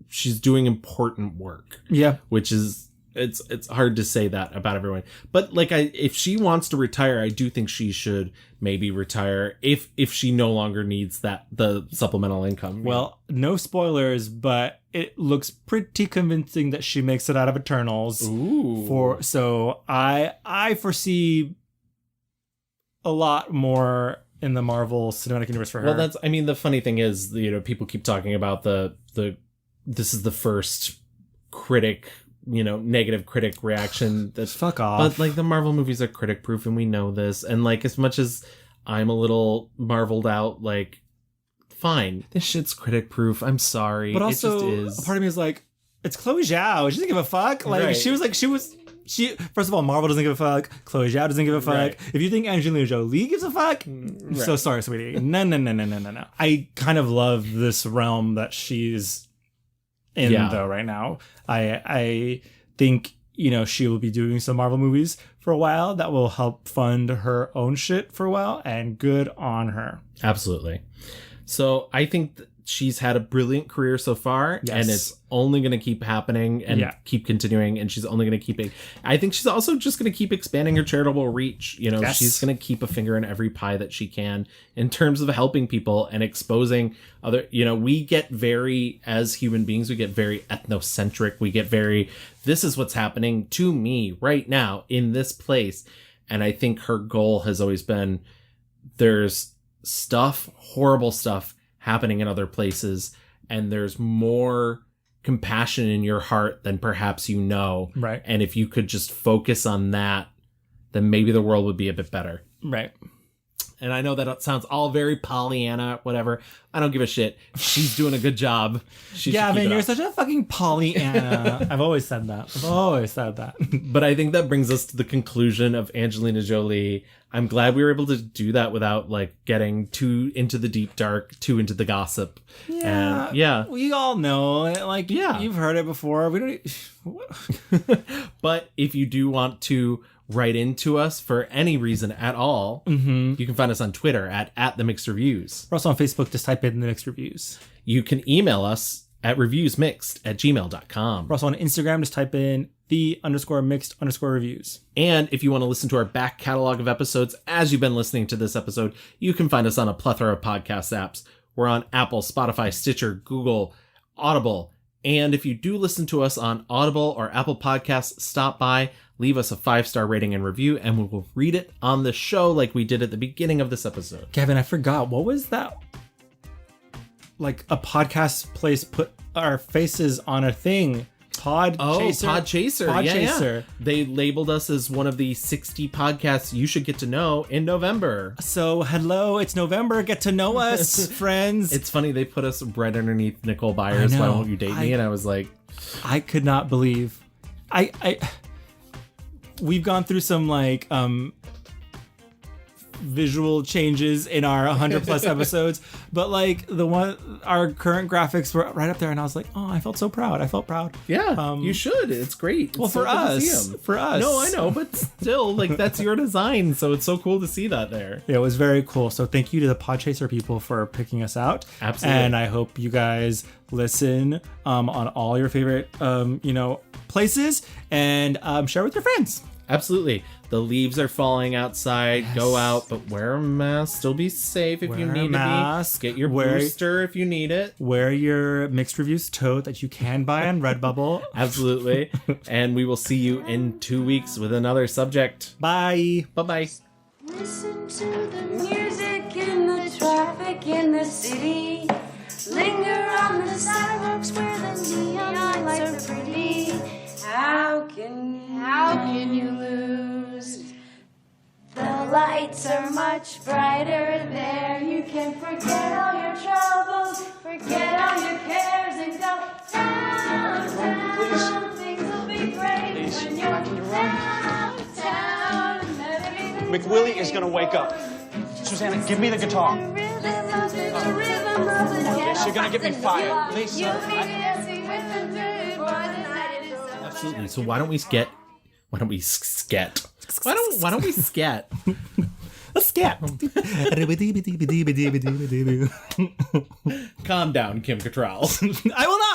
she's doing important work. Yeah. Which is, it's hard to say that about everyone. But like, if she wants to retire, I do think she should maybe retire if she no longer needs the supplemental income. Well, no spoilers, but it looks pretty convincing that she makes it out of Eternals. Ooh. So I foresee a lot more in the Marvel Cinematic Universe for her. Well, the funny thing is, people keep talking about this is the first critic, negative critic reaction. That's fuck off. But the Marvel movies are critic proof, and we know this. And as much as I'm a little marveled out, fine, this shit's critic proof. I'm sorry, but also, it just is. A part of me is it's Chloe Zhao. She doesn't give a fuck. Right. She first of all, Marvel doesn't give a fuck. Chloe Zhao doesn't give a fuck. Right. If you think Angelina Jolie gives a fuck, I'm so sorry, sweetie. No. I kind of love this realm that she's in though right now. I think she will be doing some Marvel movies for a while that will help fund her own shit for a while, and good on her. Absolutely. So I think she's had a brilliant career so far, and it's only going to keep happening and keep continuing, and she's only going to keep it. I think she's also just going to keep expanding her charitable reach. She's going to keep a finger in every pie that she can in terms of helping people and exposing other, we get as human beings, we get very ethnocentric. We get this is what's happening to me right now in this place. And I think her goal has always been, there's horrible stuff happening in other places, and there's more compassion in your heart than perhaps right? And if you could just focus on that, then maybe the world would be a bit better, right? And I know that sounds all very Pollyanna, whatever. I don't give a shit. She's doing a good job. Man, you're such a fucking Pollyanna. I've always said that. But I think that brings us to the conclusion of Angelina Jolie. I'm glad we were able to do that without getting too into the deep dark, too into the gossip. Yeah. And we all know it. You've heard it before. We don't. But if you do want to write into us for any reason at all, you can find us on Twitter at The Mixed Reviews. We're also on Facebook. Just type in The Mixed Reviews. You can email us at reviewsmixed@gmail.com. We're also on Instagram. Just type in _mixed_reviews. And if you want to listen to our back catalog of episodes as you've been listening to this episode, you can find us on a plethora of podcast apps. We're on Apple, Spotify, Stitcher, Google, Audible. And if you do listen to us on Audible or Apple Podcasts, stop by, leave us a 5-star rating and review, and we will read it on the show like we did at the beginning of this episode. Kevin, I forgot. What was that? A podcast place put our faces on a thing. Podchaser. Podchaser. They labeled us as one of the 60 podcasts you should get to know in November. So, hello, it's November. Get to know us, friends. It's funny, they put us right underneath Nicole Byers' Why Won't You Date Me? And I was like... I could not believe... We've gone through some, visual changes in our 100 plus episodes, but our current graphics were right up there, and I was like, oh, I felt so proud. Yeah, you should. It's great. Well, for us. No, I know, but still, that's your design, so it's so cool to see that there. Yeah, it was very cool. So thank you to the Podchaser people for picking us out. Absolutely. And I hope you guys listen on all your favorite places, and share with your friends. Absolutely. The leaves are falling outside. Yes. Go out, but wear a mask. Still be safe if you need to be. Get your booster if you need it. Wear your Mixed Reviews tote that you can buy on Redbubble. Absolutely. And we will see you in 2 weeks with another subject. Bye. Bye-bye. Listen to the music in the traffic in the city. Linger on the sidewalks where the neon lights are pretty. How can you lose? The lights are much brighter there. You can forget all your troubles, forget all your cares, and go downtown. Things will be great when you're downtown. McWillie is gonna wake up. Susanna, give me the guitar. You're gonna get me fired. Lisa. Absolutely. So why don't we sket? Why don't we sket? Let's sket. Calm down, Kim Cattrall. I will not.